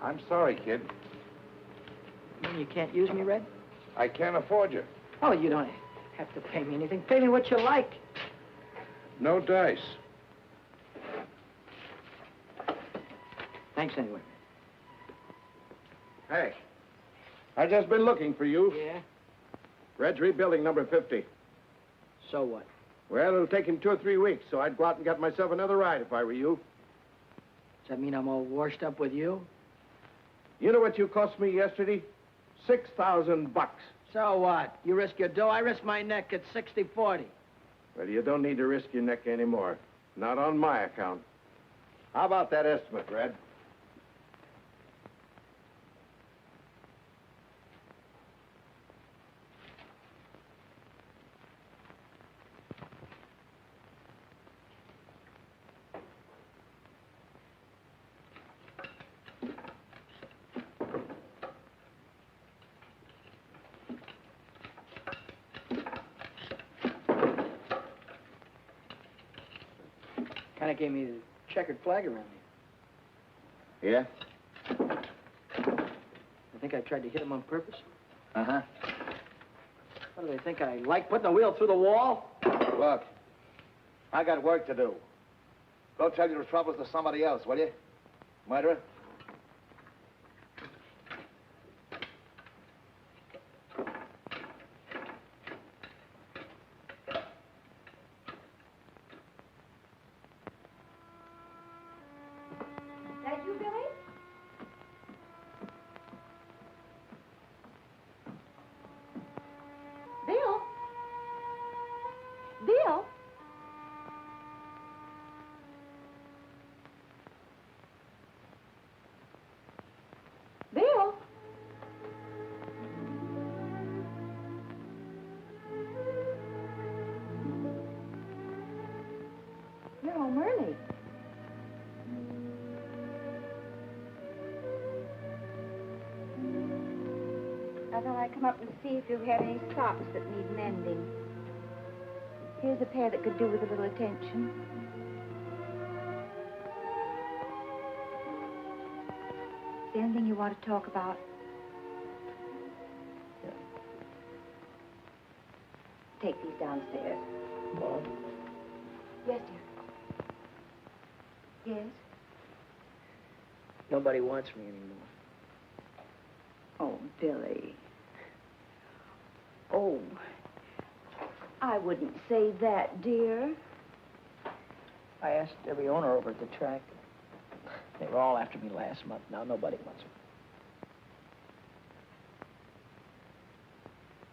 I'm sorry, kid. You mean you can't use me, Red? I can't afford you. Oh, you don't have to pay me anything. Pay me what you like. No dice. Thanks anyway. Hey, I've just been looking for you. Yeah? Red's rebuilding number 50. So what? Well, it'll take him 2 or 3 weeks, so I'd go out and get myself another ride if I were you. Does that mean I'm all washed up with you? You know what you cost me yesterday? $6,000. So what? You risk your dough, I risk my neck at 60-40. Well, you don't need to risk your neck anymore. Not on my account. How about that estimate, Red? Kind of gave me the checkered flag around here. Yeah? I think I tried to hit him on purpose. Uh-huh. What do they think? I like putting a wheel through the wall? Look, I got work to do. Go tell your troubles to somebody else, will you? Murderer? You're home early. I thought I'd come up and see if you had any socks that need mending. Here's a pair that could do with a little attention. Is there anything you want to talk about? Yeah. Take these downstairs. Mom? Yes, dear. Yes? Nobody wants me anymore. Oh, Billy. Oh, I wouldn't say that, dear. I asked every owner over at the track. They were all after me last month. Now nobody wants me.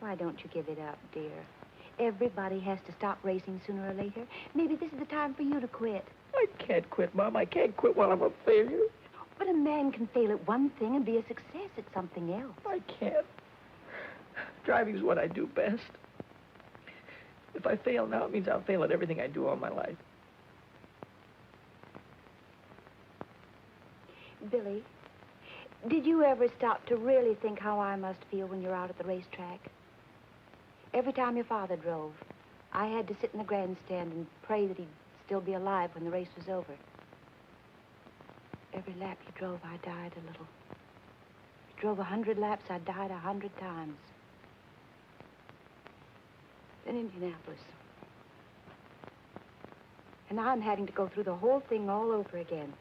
Why don't you give it up, dear? Everybody has to stop racing sooner or later. Maybe this is the time for you to quit. I can't quit, Mom. I can't quit while I'm a failure. But a man can fail at one thing and be a success at something else. I can't. Driving's what I do best. If I fail now, it means I'll fail at everything I do all my life. Billy, did you ever stop to really think how I must feel when you're out at the racetrack? Every time your father drove, I had to sit in the grandstand and pray that he'd still be alive when the race was over. Every lap he drove, I died a little. He drove 100 laps, I died 100 times. Then Indianapolis. And now I'm having to go through the whole thing all over again.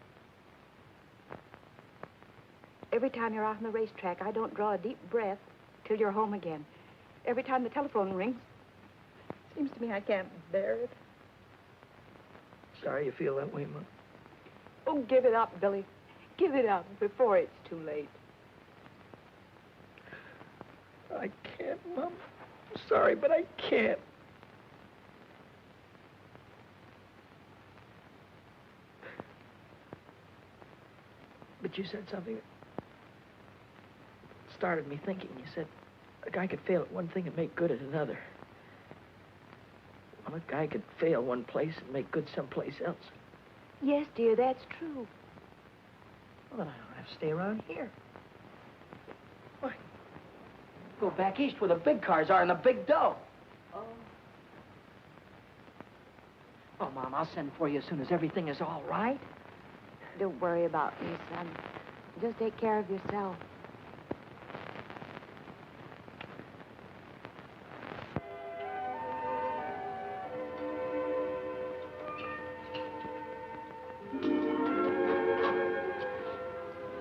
Every time you're out on the racetrack, I don't draw a deep breath till you're home again. Every time the telephone rings, it seems to me I can't bear it. Sorry you feel that way, Mom. Oh, give it up, Billy. Give it up before it's too late. I can't, Mom. I'm sorry, but I can't. But you said something that started me thinking. You said a guy could fail at one thing and make good at another. Well, a guy could fail one place and make good someplace else. Yes, dear, that's true. Well, then I don't have to stay around here. Why? Go back east where the big cars are and the big dough. Oh, Mom, I'll send for you as soon as everything is all right. Don't worry about me, son. Just take care of yourself.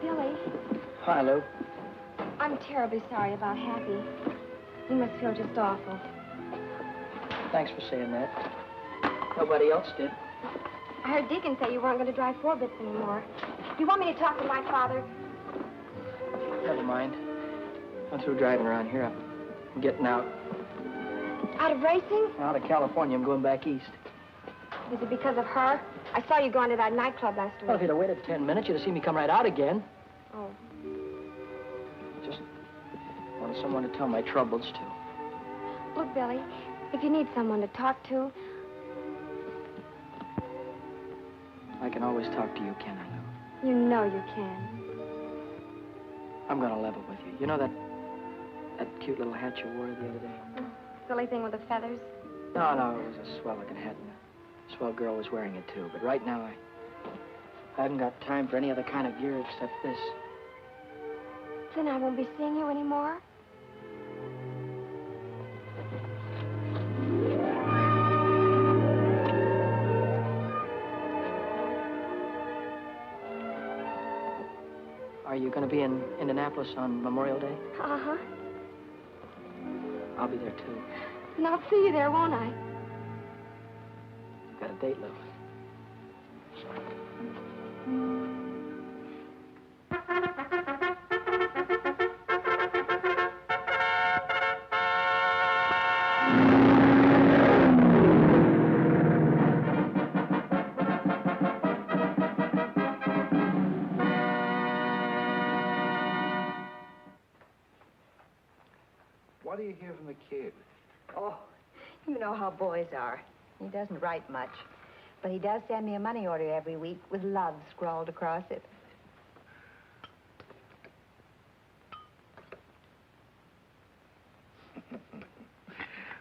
Billy, Hi, Lou. I'm terribly sorry about Happy. You must feel just awful. Thanks for saying that. Nobody else did. I heard Deacon say you weren't going to drive 4 bits anymore. Do you want me to talk to my father? Never mind. I'm through driving around here. I'm getting out. Out of racing? Out of California. I'm going back east. Is it because of her? I saw you going to that nightclub last week. Well, if you'd have waited 10 minutes, you'd have seen me come right out again. Oh. Just wanted someone to tell my troubles to. Look, Billy, if you need someone to talk to... I can always talk to you, can I, Lou? You know you can. I'm going to level with you. You know that cute little hat you wore the other day? Silly thing with the feathers? No, it was a swell-looking hat, and a swell girl was wearing it, too. But right now, I haven't got time for any other kind of gear except this. Then I won't be seeing you anymore? Are you going to be in Indianapolis on Memorial Day? Uh-huh. I'll be there, too. And I'll see you there, won't I? Got a date, Lou. What do you hear from the kid? Oh, you know how boys are. He doesn't write much. But he does send me a money order every week with love scrawled across it.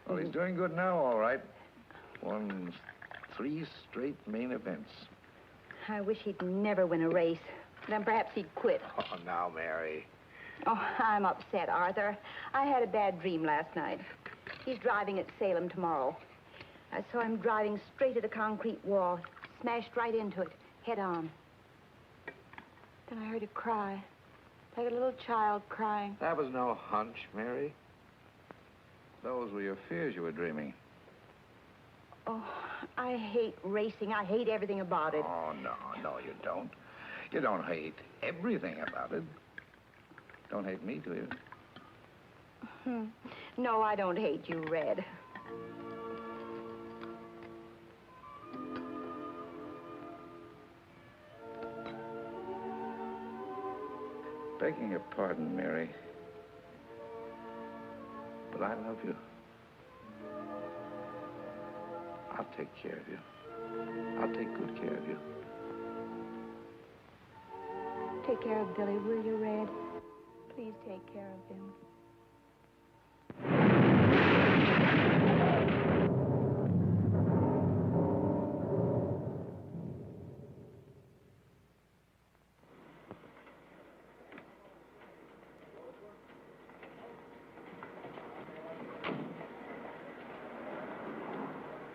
Well, he's doing good now, all right. Won 3 straight main events. I wish he'd never win a race. Then perhaps he'd quit. Oh, now, Mary. Oh, I'm upset, Arthur. I had a bad dream last night. He's driving at Salem tomorrow. I saw him driving straight at a concrete wall, smashed right into it, head on. Then I heard a cry, like a little child crying. That was no hunch, Mary. Those were your fears you were dreaming. Oh, I hate racing. I hate everything about it. Oh, no, you don't. You don't hate everything about it. Don't hate me, do you? No, I don't hate you, Red. Begging your pardon, Mary, but I love you. I'll take care of you. I'll take good care of you. Take care of Billy, will you, Red? Please take care of him.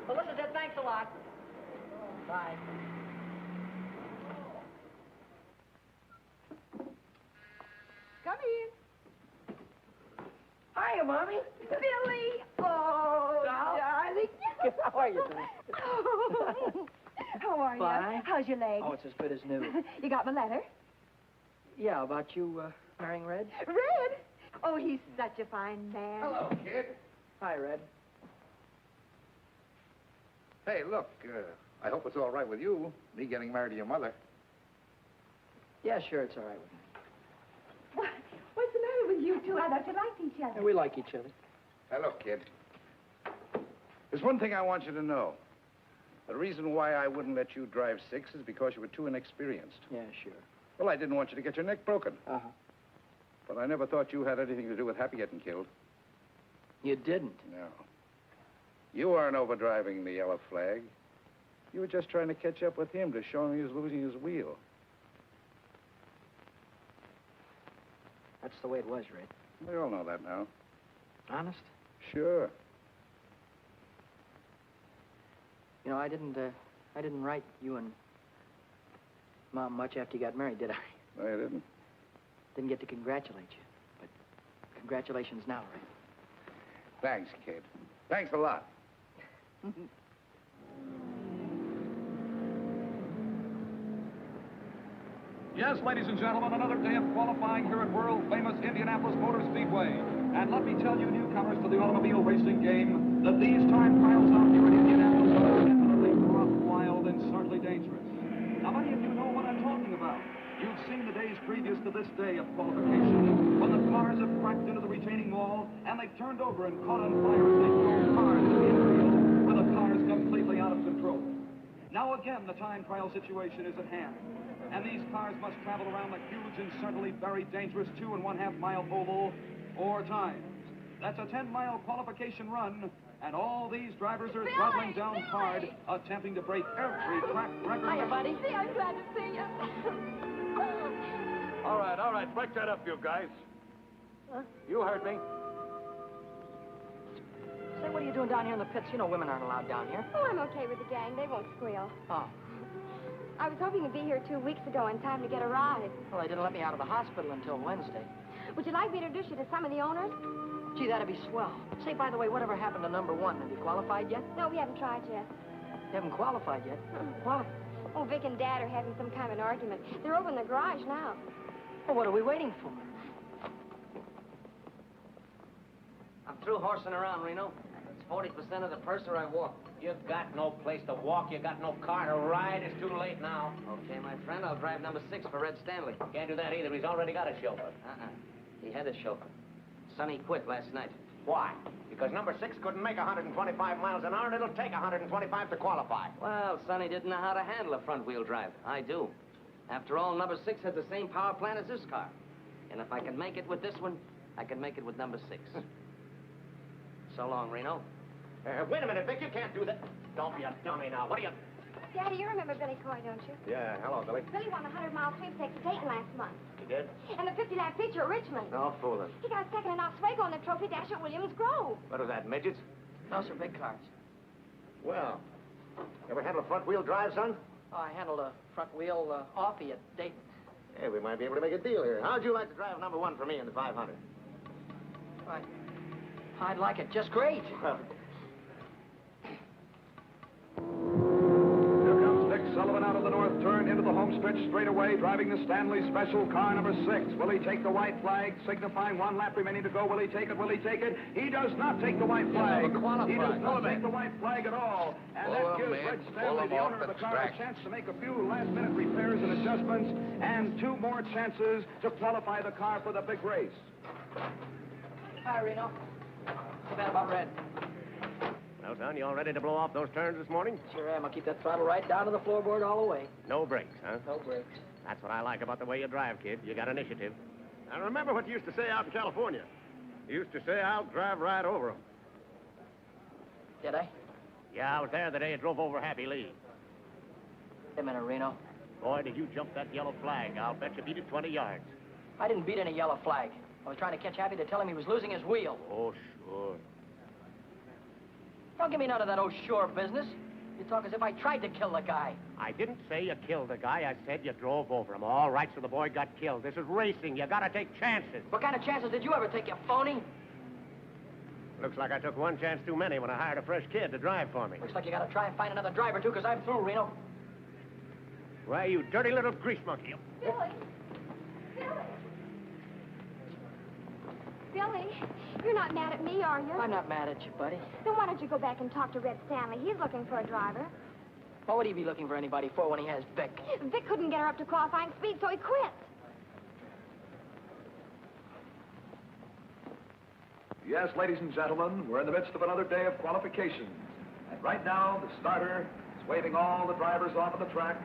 Well, listen, Ted, thanks a lot. Bye. Come in. Hiya, Mommy. Billy! Oh, darling. How are you doing? How are you? Fine. How's your leg? Oh, it's as good as new. You got my letter? Yeah, about you marrying Red? Red? Oh, he's such a fine man. Hello, kid. Hi, Red. Hey, look, I hope it's all right with you, me getting married to your mother. Yeah, sure, it's all right with me. What's the matter with you two? I thought you liked each other. Yeah, we like each other. Hey, look, kid. There's one thing I want you to know. The reason why I wouldn't let you drive 6 is because you were too inexperienced. Yeah, sure. Well, I didn't want you to get your neck broken. Uh-huh. But I never thought you had anything to do with Happy getting killed. You didn't? No. You weren't overdriving the yellow flag. You were just trying to catch up with him to show him he was losing his wheel. That's the way it was, Red. We all know that now. Honest? Sure. You know, I didn't write you and Mom much after you got married, did I? No, you didn't. Didn't get to congratulate you. But congratulations now, Red. Thanks, kid. Thanks a lot. Yes, ladies and gentlemen, another day of qualifying here at world-famous Indianapolis Motor Speedway. And let me tell you, newcomers to the automobile racing game, that these time trials out here in Indianapolis are definitely rough, wild, and certainly dangerous. Now, many of you know what I'm talking about. You've seen the days previous to this day of qualification, when the cars have cracked into the retaining wall, and they've turned over and caught on fire as they throw cars into the infield, where the cars completely out of control. Now again, the time trial situation is at hand. And these cars must travel around the huge and certainly very dangerous 2.5 mile oval 4 times. That's a 10-mile qualification run, and all these drivers are throttling down hard, attempting to break every track record. Hiya, buddy. See, I'm glad to see you. All right, break that up, you guys. Huh? You heard me. Say, what are you doing down here in the pits? You know women aren't allowed down here. Oh, I'm okay with the gang. They won't squeal. Oh. I was hoping to be here 2 weeks ago in time to get a ride. Well, they didn't let me out of the hospital until Wednesday. Would you like me to introduce you to some of the owners? Gee, that'd be swell. Say, by the way, whatever happened to number 1? Have you qualified yet? No, we haven't tried yet. You haven't qualified yet? Why? Oh, Vic and Dad are having some kind of an argument. They're over in the garage now. Well, what are we waiting for? I'm through horsing around, Reno. It's 40% of the purse or I walk. You've got no place to walk. You got no car to ride. It's too late now. Okay, my friend, I'll drive number 6 for Red Stanley. Can't do that either. He's already got a chauffeur. He had a chauffeur. Sonny quit last night. Why? Because number 6 couldn't make 125 miles an hour, and it'll take 125 to qualify. Well, Sonny didn't know how to handle a front-wheel drive. I do. After all, number 6 has the same power plant as this car. And if I can make it with this one, I can make it with number 6. So long, Reno. Wait a minute, Vic, you can't do that. Don't be a dummy now. What are you... Daddy, you remember Billy Coy, don't you? Yeah, hello, Billy. Billy won the 100-mile sweepstakes at Dayton last month. You did? And the 50-lap feature at Richmond. No fooling. He got second in Oswego in the trophy dash at Williams Grove. What was that, midgets? Those are big cars. Well, ever handle a front-wheel drive, son? Oh, I handled a front wheel offie at Dayton. Hey, we might be able to make a deal here. How'd you like to drive number 1 for me in the 500? I'd like it just great. Here comes Dick Sullivan out of the north turn into the home stretch straight away, driving the Stanley Special, car number 6. Will he take the white flag, signifying 1 lap remaining to go? Will he take it? Will he take it? He does not take the white flag. He does not take the white flag at all. And that gives Red Stanley, the owner of the car, a chance to make a few last-minute repairs and adjustments, and 2 more chances to qualify the car for the big race. Hi, Reno. Too bad about Red. Well, son, you all ready to blow off those turns this morning? Sure am. I'll keep that throttle right down to the floorboard all the way. No brakes, huh? No brakes. That's what I like about the way you drive, kid. You got initiative. Now, remember what you used to say out in California. You used to say, I'll drive right over them. Did I? Yeah, I was there the day you drove over Happy Lee. Wait a minute, Reno. Boy, did you jump that yellow flag. I'll bet you beat it 20 yards. I didn't beat any yellow flag. I was trying to catch Happy to tell him he was losing his wheel. Oh, sure. Don't give me none of that oh sure business. You talk as if I tried to kill the guy. I didn't say you killed the guy. I said you drove over him. All right, so the boy got killed. This is racing. You gotta take chances. What kind of chances did you ever take, you phony? Looks like I took 1 chance too many when I hired a fresh kid to drive for me. Looks like you gotta try and find another driver, too, because I'm through, Reno. Why, you dirty little grease monkey. Billy. Billy, you're not mad at me, are you? I'm not mad at you, buddy. Then why don't you go back and talk to Red Stanley? He's looking for a driver. What would he be looking for anybody for when he has Vic? Vic couldn't get her up to qualifying speed, so he quit. Yes, ladies and gentlemen, we're in the midst of another day of qualifications. And right now, the starter is waving all the drivers off of the track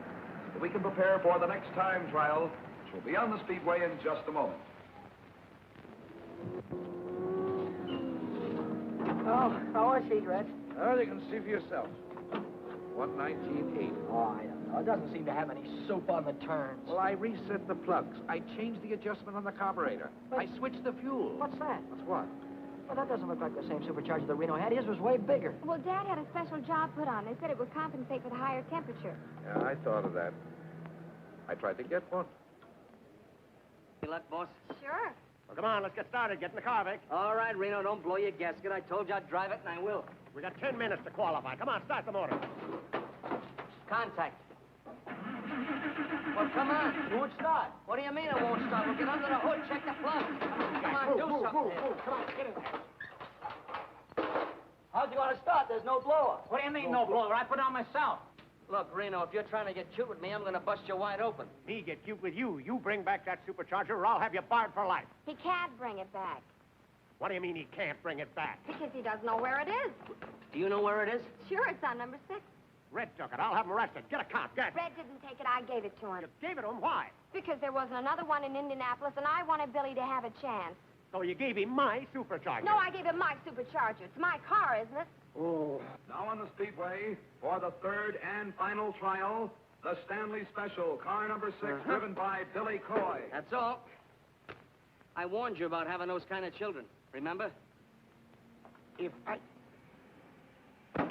so that we can prepare for the next time trial, which will be on the speedway in just a moment. Oh, how are she, Red? Oh, you can see for yourself. 119.8. Oh, I don't know. It doesn't seem to have any soup on the turns. Well, I reset the plugs. I changed the adjustment on the carburetor. I switched the fuel. What's that? What's what? Well, that doesn't look like the same supercharger that Reno had. His was way bigger. Well, Dad had a special job put on. They said it would compensate for the higher temperature. Yeah, I thought of that. I tried to get one. Good luck, boss. Sure. Well, come on, let's get started. Get in the car, Vic. All right, Reno, don't blow your gasket. I told you I'd drive it, and I will. We got 10 minutes to qualify. Come on, start the motor. Contact. Well, come on. It won't start. What do you mean it won't start? We'll get under the hood, check the plug. Come on, do something. Come on, get in there. How's it going to start? There's no blower. What do you mean, no blower? I put it on myself. Look, Reno, if you're trying to get cute with me, I'm going to bust you wide open. Me get cute with you. You bring back that supercharger, or I'll have you barred for life. He can't bring it back. What do you mean he can't bring it back? Because he doesn't know where it is. Do you know where it is? Sure, it's on number 6. Red took it. I'll have him arrested. Get a cop. Get. Red didn't take it. I gave it to him. You gave it to him? Why? Because there wasn't another one in Indianapolis, and I wanted Billy to have a chance. So you gave him my supercharger? No, I gave him my supercharger. It's my car, isn't it? Oh. Now on the speedway, for the third and final trial, the Stanley Special, car number 6, driven by Billy Coy. That's all. I warned you about having those kind of children. Remember? If I... Now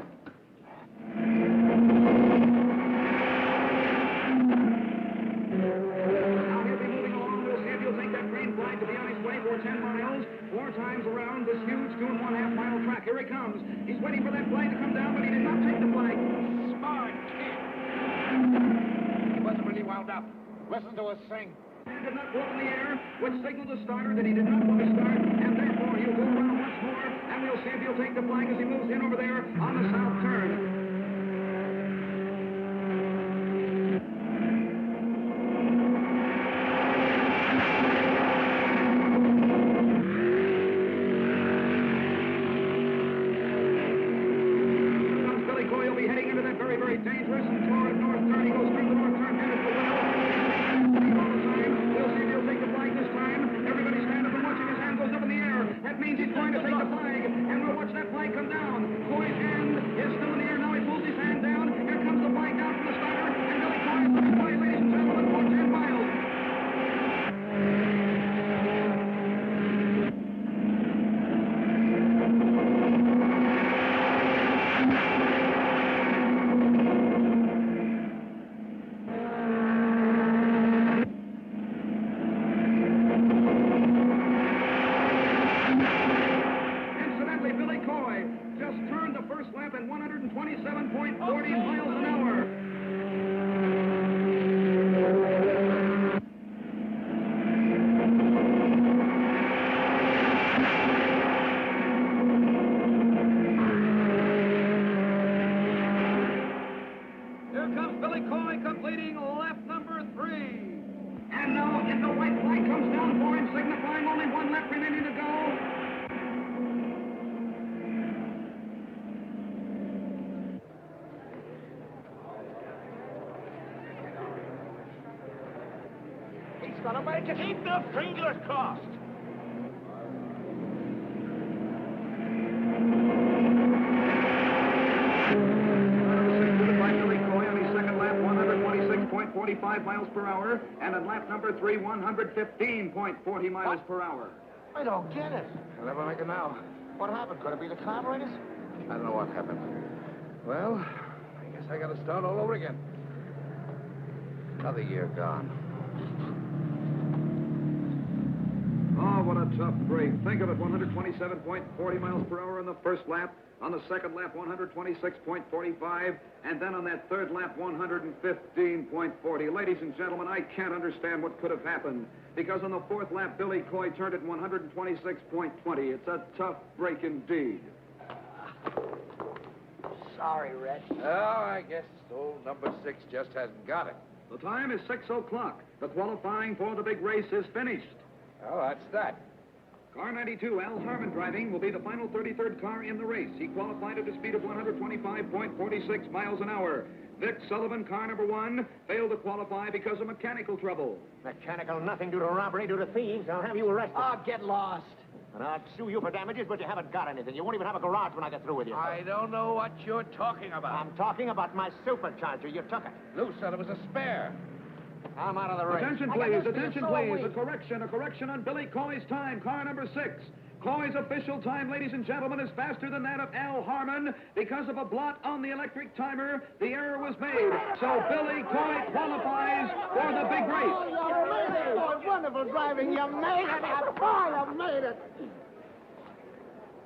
he'll be moving along. We'll see if he'll take that green flag to be on his way for 10 miles. 4 times around this huge 2.5 mile track. Here he comes. He's waiting for that flag to come down, but he did not take the flag. Smart kid. He wasn't really wound up. Listen to us sing. He did not go up in the air, which signaled the starter that he did not want to start, and therefore he'll go around once more, and we'll see if he'll take the flag as he moves in over there on the south turn. Here comes Billy Coy completing lap number 3. And now, if the white flag comes down for him, signifying only one lap remaining to go. He's gonna make it. Keep the fingers crossed. By Billy Coy on his second lap, 126.45 miles per hour, and on lap number 3, 115.40 miles per hour. I don't get it. I'll never make it now. What happened? Could it be the carburetors? I don't know what happened. Well, I guess I gotta start all over again. Another year gone. Oh, what a tough break. Think of it, 127.40 miles per hour on the first lap. On the second lap, 126.45. And then on that third lap, 115.40. Ladies and gentlemen, I can't understand what could have happened. Because on the fourth lap, Billy Coy turned it 126.20. It's a tough break indeed. Sorry, Red. Oh, I guess old number 6 just hasn't got it. The time is 6 o'clock. The qualifying for the big race is finished. Oh, that's that. Car 92, Al Harmon driving, will be the final 33rd car in the race. He qualified at a speed of 125.46 miles an hour. Vic Sullivan, car number 1, failed to qualify because of mechanical trouble. Mechanical nothing due to robbery, due to thieves. I'll have you arrested. Oh, get lost. And I'll sue you for damages, but you haven't got anything. You won't even have a garage when I get through with you. I don't know what you're talking about. I'm talking about my supercharger. You took it. Lou said it was a spare. I'm out of the race. Attention, please, attention, please. A correction on Billy Coy's time, car number 6. Coy's official time, ladies and gentlemen, is faster than that of Al Harmon. Because of a blot on the electric timer, the error was made. So Billy Coy qualifies for the big race. Oh, you made it. Oh, wonderful driving. You made it. Oh, you made it.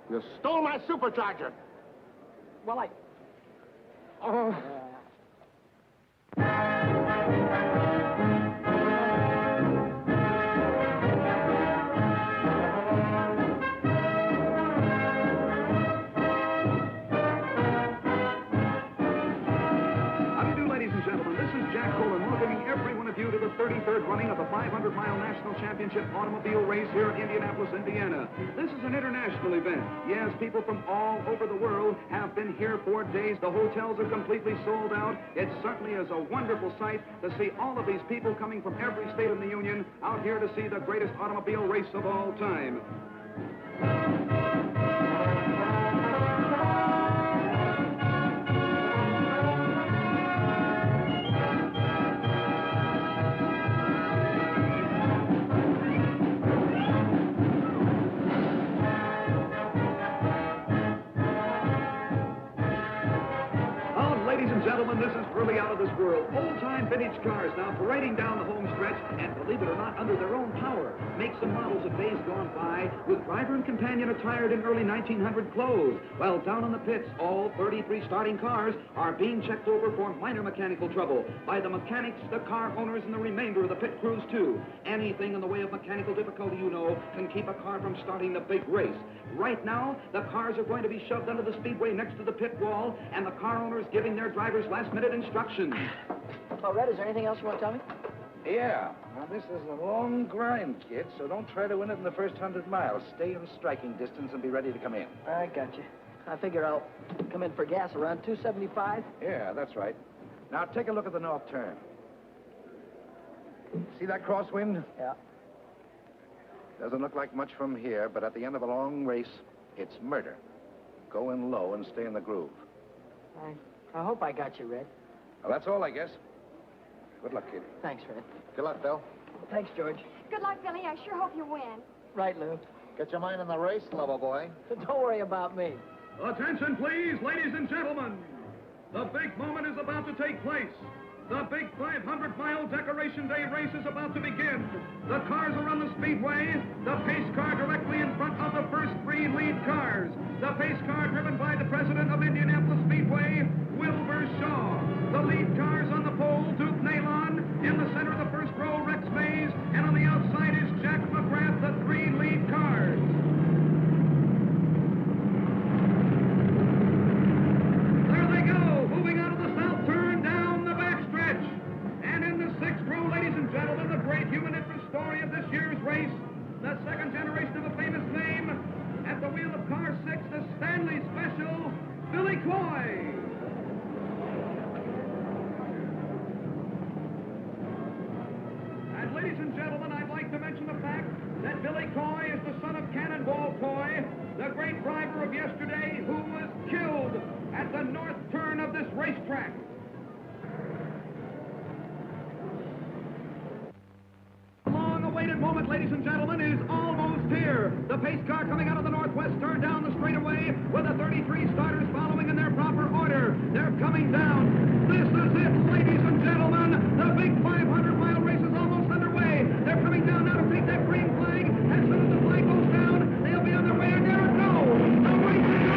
You stole my supercharger. Well, Oh. You to the 33rd running of the 500-mile National Championship Automobile Race here in Indianapolis, Indiana. This is an international event. Yes, people from all over the world have been here for days. The hotels are completely sold out. It certainly is a wonderful sight to see all of these people coming from every state in the Union out here to see the greatest automobile race of all time. Gentlemen, this is really out of this world. Old-time vintage cars now parading down the home stretch, and believe it or not, under their own power. Makes and models of days gone by, with driver and companion attired in early 1900 clothes. While down on the pits, all 33 starting cars are being checked over for minor mechanical trouble by the mechanics, the car owners, and the remainder of the pit crews, too. Anything in the way of mechanical difficulty, you know, can keep a car from starting the big race. Right now, the cars are going to be shoved under the speedway next to the pit wall, and the car owners giving their drivers last-minute instructions. Well, Red, is there anything else you want to tell me? Yeah. Now, this is a long grind, kid, so don't try to win it in the first 100 miles. Stay in striking distance and be ready to come in. I got you. I figure I'll come in for gas around 275. Yeah, that's right. Now, take a look at the north turn. See that crosswind? Yeah. Doesn't look like much from here, but at the end of a long race, it's murder. Go in low and stay in the groove. I hope I got you, Red. Well, that's all, I guess. Good luck, kid. Thanks, Red. Good luck, Bill. Thanks, George. Good luck, Billy. I sure hope you win. Right, Lou. Get your mind in the race, lover boy. Don't worry about me. Attention, please, ladies and gentlemen. The big moment is about to take place. The big 500-mile Decoration Day race is about to begin. The cars are on the speedway. The pace car directly in front of the first 3 lead cars. The pace car driven by the president of Indianapolis Speedway, Wilbur Shaw. The lead cars on the pole, Duke Nalon. In the center of the first row, Rex Mays. And on the outside is Jack McGrath, the 3 lead cars. There they go, moving out of the south turn down Coy, the great driver of yesterday who was killed at the north turn of this racetrack. Long-awaited moment, ladies and gentlemen, is almost here. The pace car coming out of the northwest turn down the straightaway with the 33 starters following in their proper order. They're coming down. This is it, ladies and gentlemen. The big 500-mile race is almost underway. They're coming down now to take that green flag. As soon as the flag goes down, they'll be on their way, and there it goes. The race is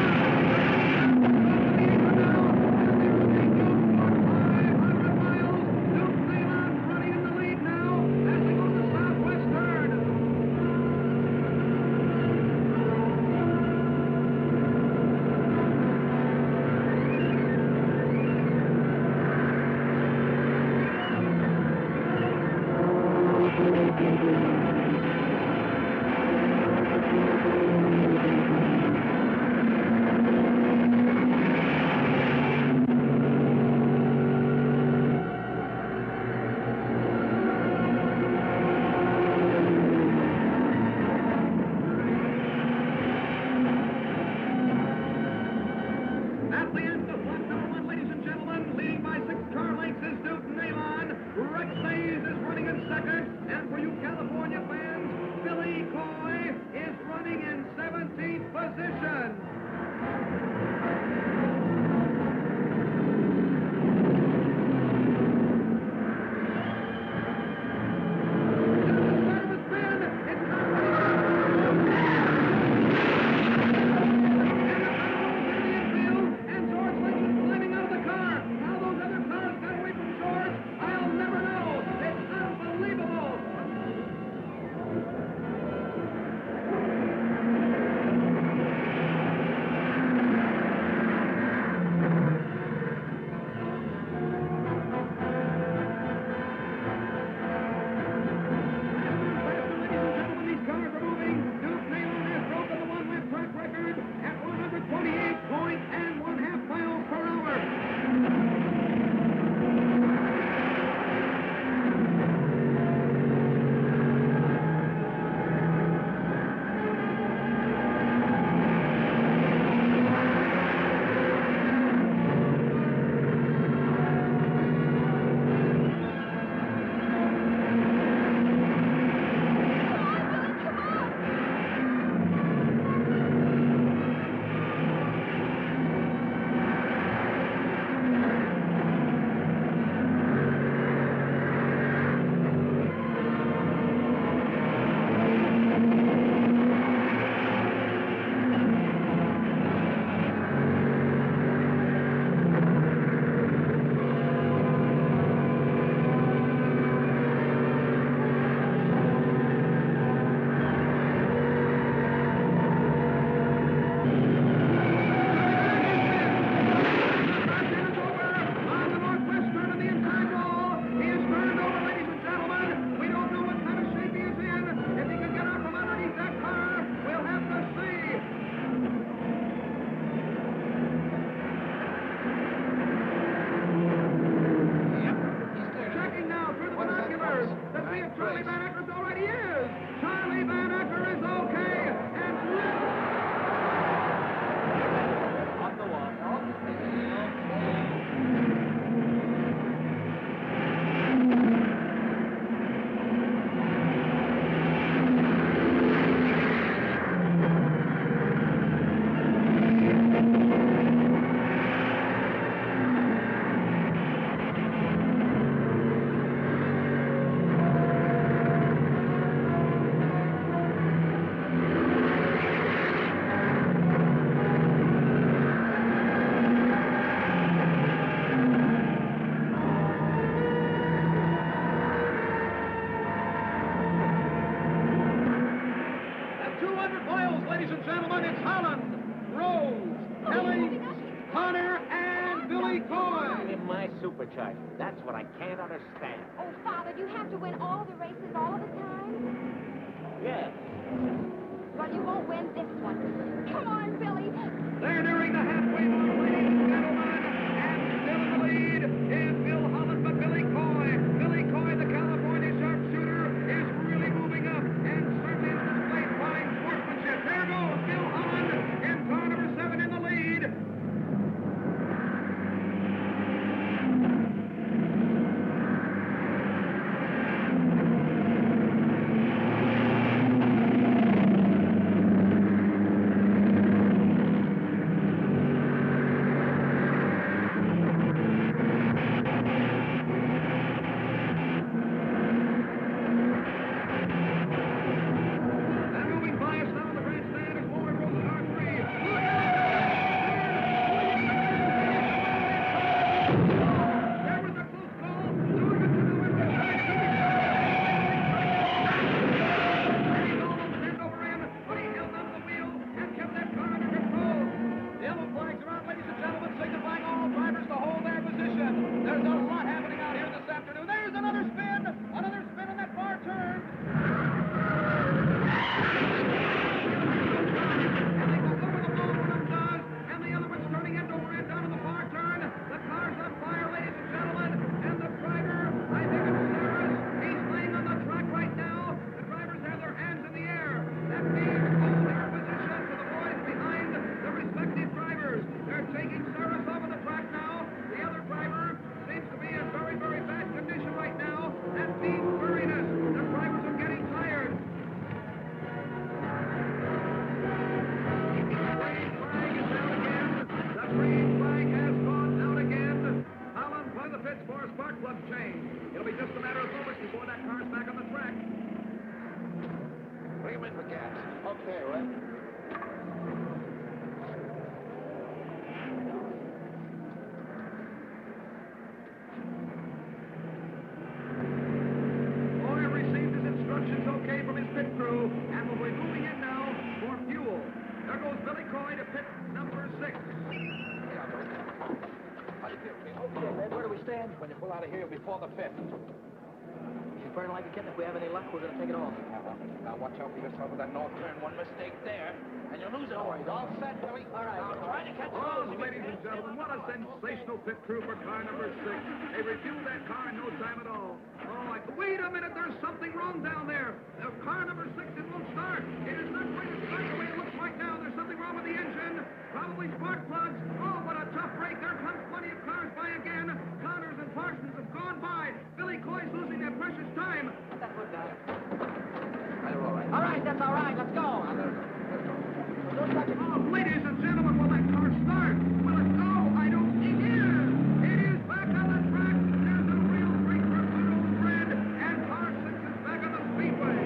supercharger. That's what I can't understand. Oh, Father, do you have to win all the races all of the time? Yes. Well, you won't win this one. Come on, Billy. They're nearing the halfway mark, ladies and gentlemen. And still in the lead is Bill Holland, but Billy Coy. Billy Coy, the California sharpshooter, is really moving up and certainly has displayed fine sportsmanship. There goes spark plug change. It'll be just a matter of moments before that car's back on the track. Bring him in for gas. Okay, Red. Boyer received his instructions okay from his pit crew, and will be moving in now for fuel. There goes Billy Coy to pit number 6. Okay, Red, where do we stand? When you pull out of here, before the pit. She's burning like a kitten. If we have any luck, we're going to take it off. Now, watch out for yourself with that north turn. One mistake there, and you'll lose it all. All set, Billy? All right. Now, try to catch Oh, those. ladies and gentlemen, what a sensational pit crew for car number 6. They refueled that car in no time at all. Oh, wait a minute, there's something wrong down there. Car number 6, it won't start. It is not going to start the way it looks right now. There's something wrong with the engine. Probably spark plugs. Oh, what a tough break. There comes plenty of cars by again. Connors and Parsons have gone by. Billy Coy's losing that precious time. Put that foot down. All right. All right, that's all right. Let's go. Oh, ladies and gentlemen, will that car start? Will it go? I don't think it is. It is back on the track. There's a real break for good old Fred, and car 6 is back on the speedway.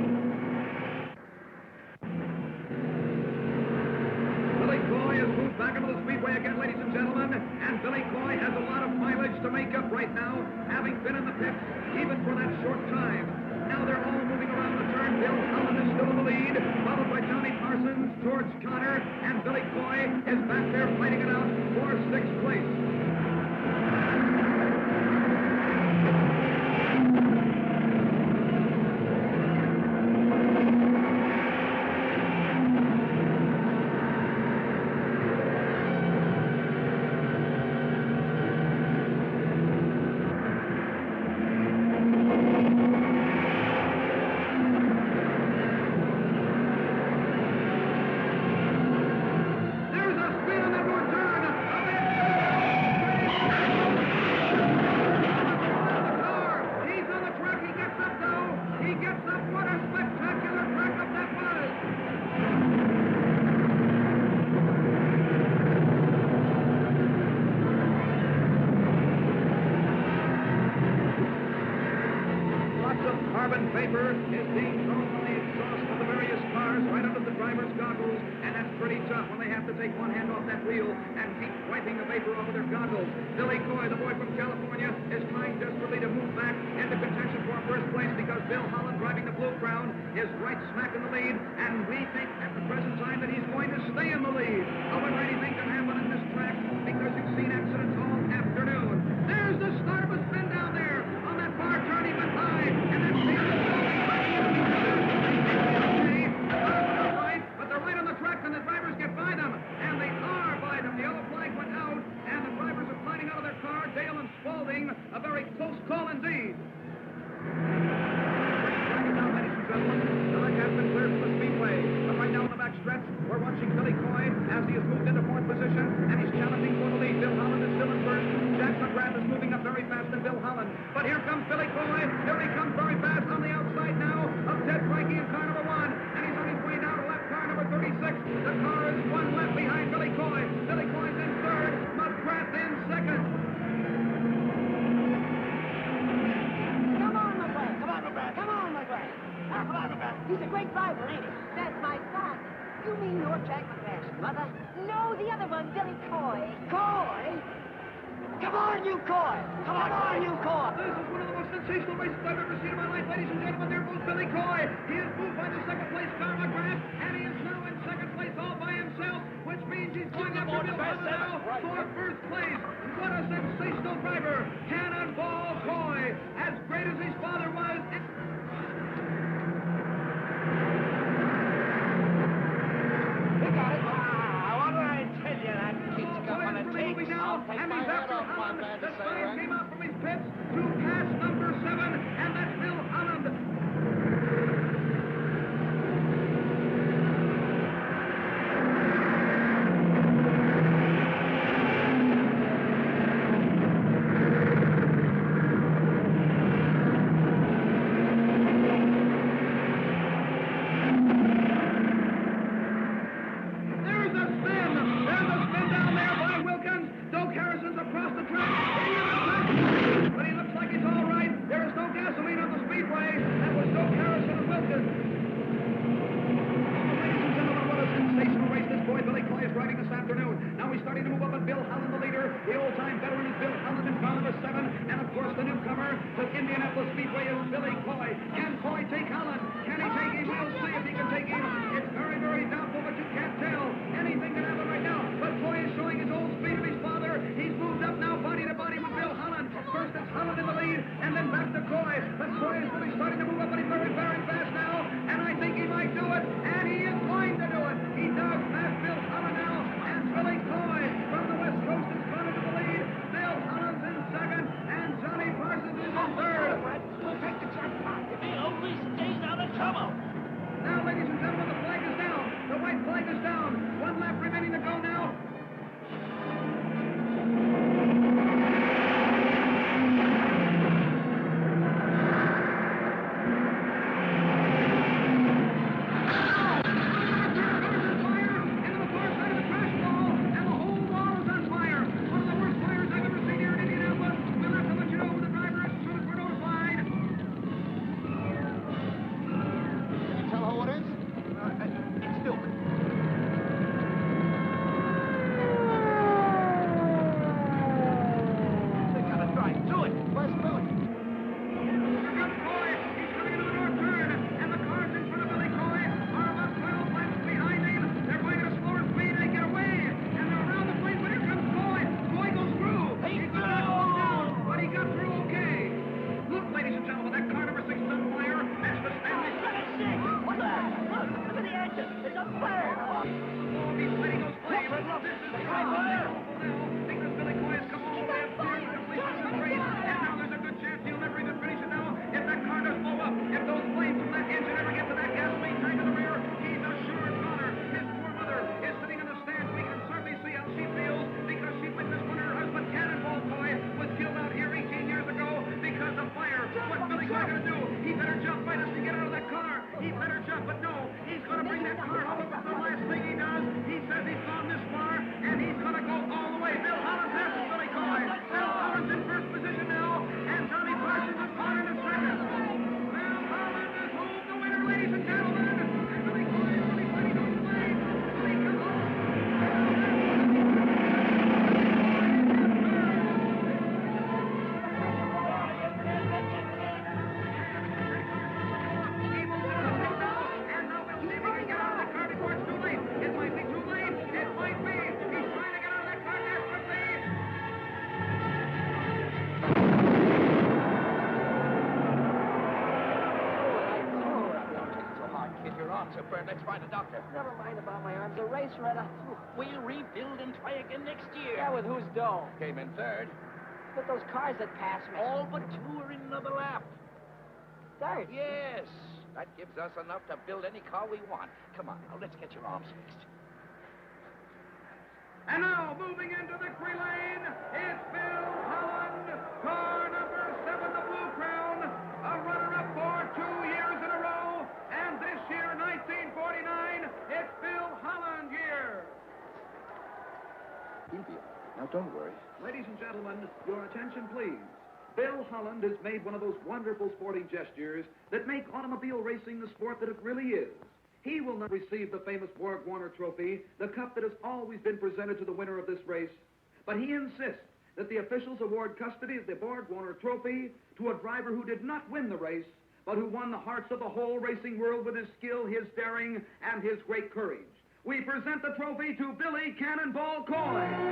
Billy Coy has moved back into the speedway again, ladies and gentlemen, and Billy Coy has a lot of mileage to make up right now, having been in the pits even for that short time. Now they're all moving around the turn. Bill Holland is still in the lead, followed by Johnny Parsons, George Connor, and Billy Coy is back there fighting it out for 6th place. Carbon vapor is being thrown from the exhaust of the various cars right under the driver's goggles, and that's pretty tough when they have to take one hand off that wheel and keep wiping the vapor off of their goggles. Billy Coy, the boy from California, is trying desperately to move back into contention for first place because Bill Holland, driving the Blue Crown, is right smack in the lead, and we think at the present time that he's going to stay in the lead. However, anything can happen in this track because you've seen accidents all afternoon. There's the start of a spin down there. On that far turn, he went high, and then but they're right on the track, and the drivers get by them, and they are by them. The yellow flag went out, and the drivers are sliding out of their car. Dale and Spaulding, a very close call indeed. Now, ladies and gentlemen, the leg has been cleared from the speedway, but right now in the back stretch, we're watching Billy Coy as he has moved into 4th position, and he's challenging for the lead. Bill Holland is still in first. Jack McGrath is moving up very fast than Bill Holland, but here comes Billy Coy. Here he comes very fast on the outside now of Ted Frankie in car number 1, and he's on his way down to lap car number 36. The car is 1 lap behind Billy Coy. Billy Coy's in 3rd, McGrath in 2nd. Come on, McGrath. Come on, McGrath. Come on, McGrath. Come on, McGrath. He's a great driver, ain't he? That's my son. You mean your Jack McGrath's mother? No, the other one, Billy Coy. Coy? Come on, you Coy! Come on, you Coy! This is one of the most sensational races I've ever seen in my life, ladies and gentlemen. There goes Billy Coy. He is moved by the 2nd place car, McGrath, and he is now in 2nd place all by himself, which means he's going after Bill Holland now for 1st place. What a sensational driver! Cannonball Coy, as great as his father was. He got it. What did I tell you? That kid's got what it takes. Now, and he's after Holland. The sign came out from his pits to pass number 7, and that's Bill Holland. Indianapolis Speedway is Billy Coy. Can Coy take Holland? Can he take him? We'll see if he can take him. It's very, very doubtful, but you can't tell. Anything can happen right now. But Coy is showing his old speed of his father. He's moved up now body to body with Bill Holland. First it's Holland in the lead, and then back to Coy. But Coy is really starting to move up, but he's very, very fast now. And I think he might do it, and he is going to do it. He does pass Bill Holland now, and Billy Coy from the West Coast is gone into the lead. Bill Holland's in second, and Johnny Parsons is in third. We'll take the jackpot if he only stays out of trouble. Now, ladies and gentlemen, the flag is down. The white flag is down. One lap remaining to go now. Let's find a doctor. Never mind about my arms. The race right on. We'll rebuild and try again next year. Yeah, with whose dough? Came in third. But those cars that passed me. All but two are in another lap. Third? Yes. That gives us enough to build any car we want. Come on, now, let's get your arms fixed. And now, moving into victory lane, it's Bill Holland, car number 7, the Blue Crown, a runner-up for 2 years in a row, and this year, 1949, it's Bill Holland year. Now, don't worry. Ladies and gentlemen, your attention, please. Bill Holland has made one of those wonderful sporting gestures that make automobile racing the sport that it really is. He will not receive the famous Borg Warner Trophy, the cup that has always been presented to the winner of this race, but he insists that the officials award custody of the Borg Warner Trophy to a driver who did not win the race, but who won the hearts of the whole racing world with his skill, his daring, and his great courage. We present the trophy to Billy Cannonball Coy.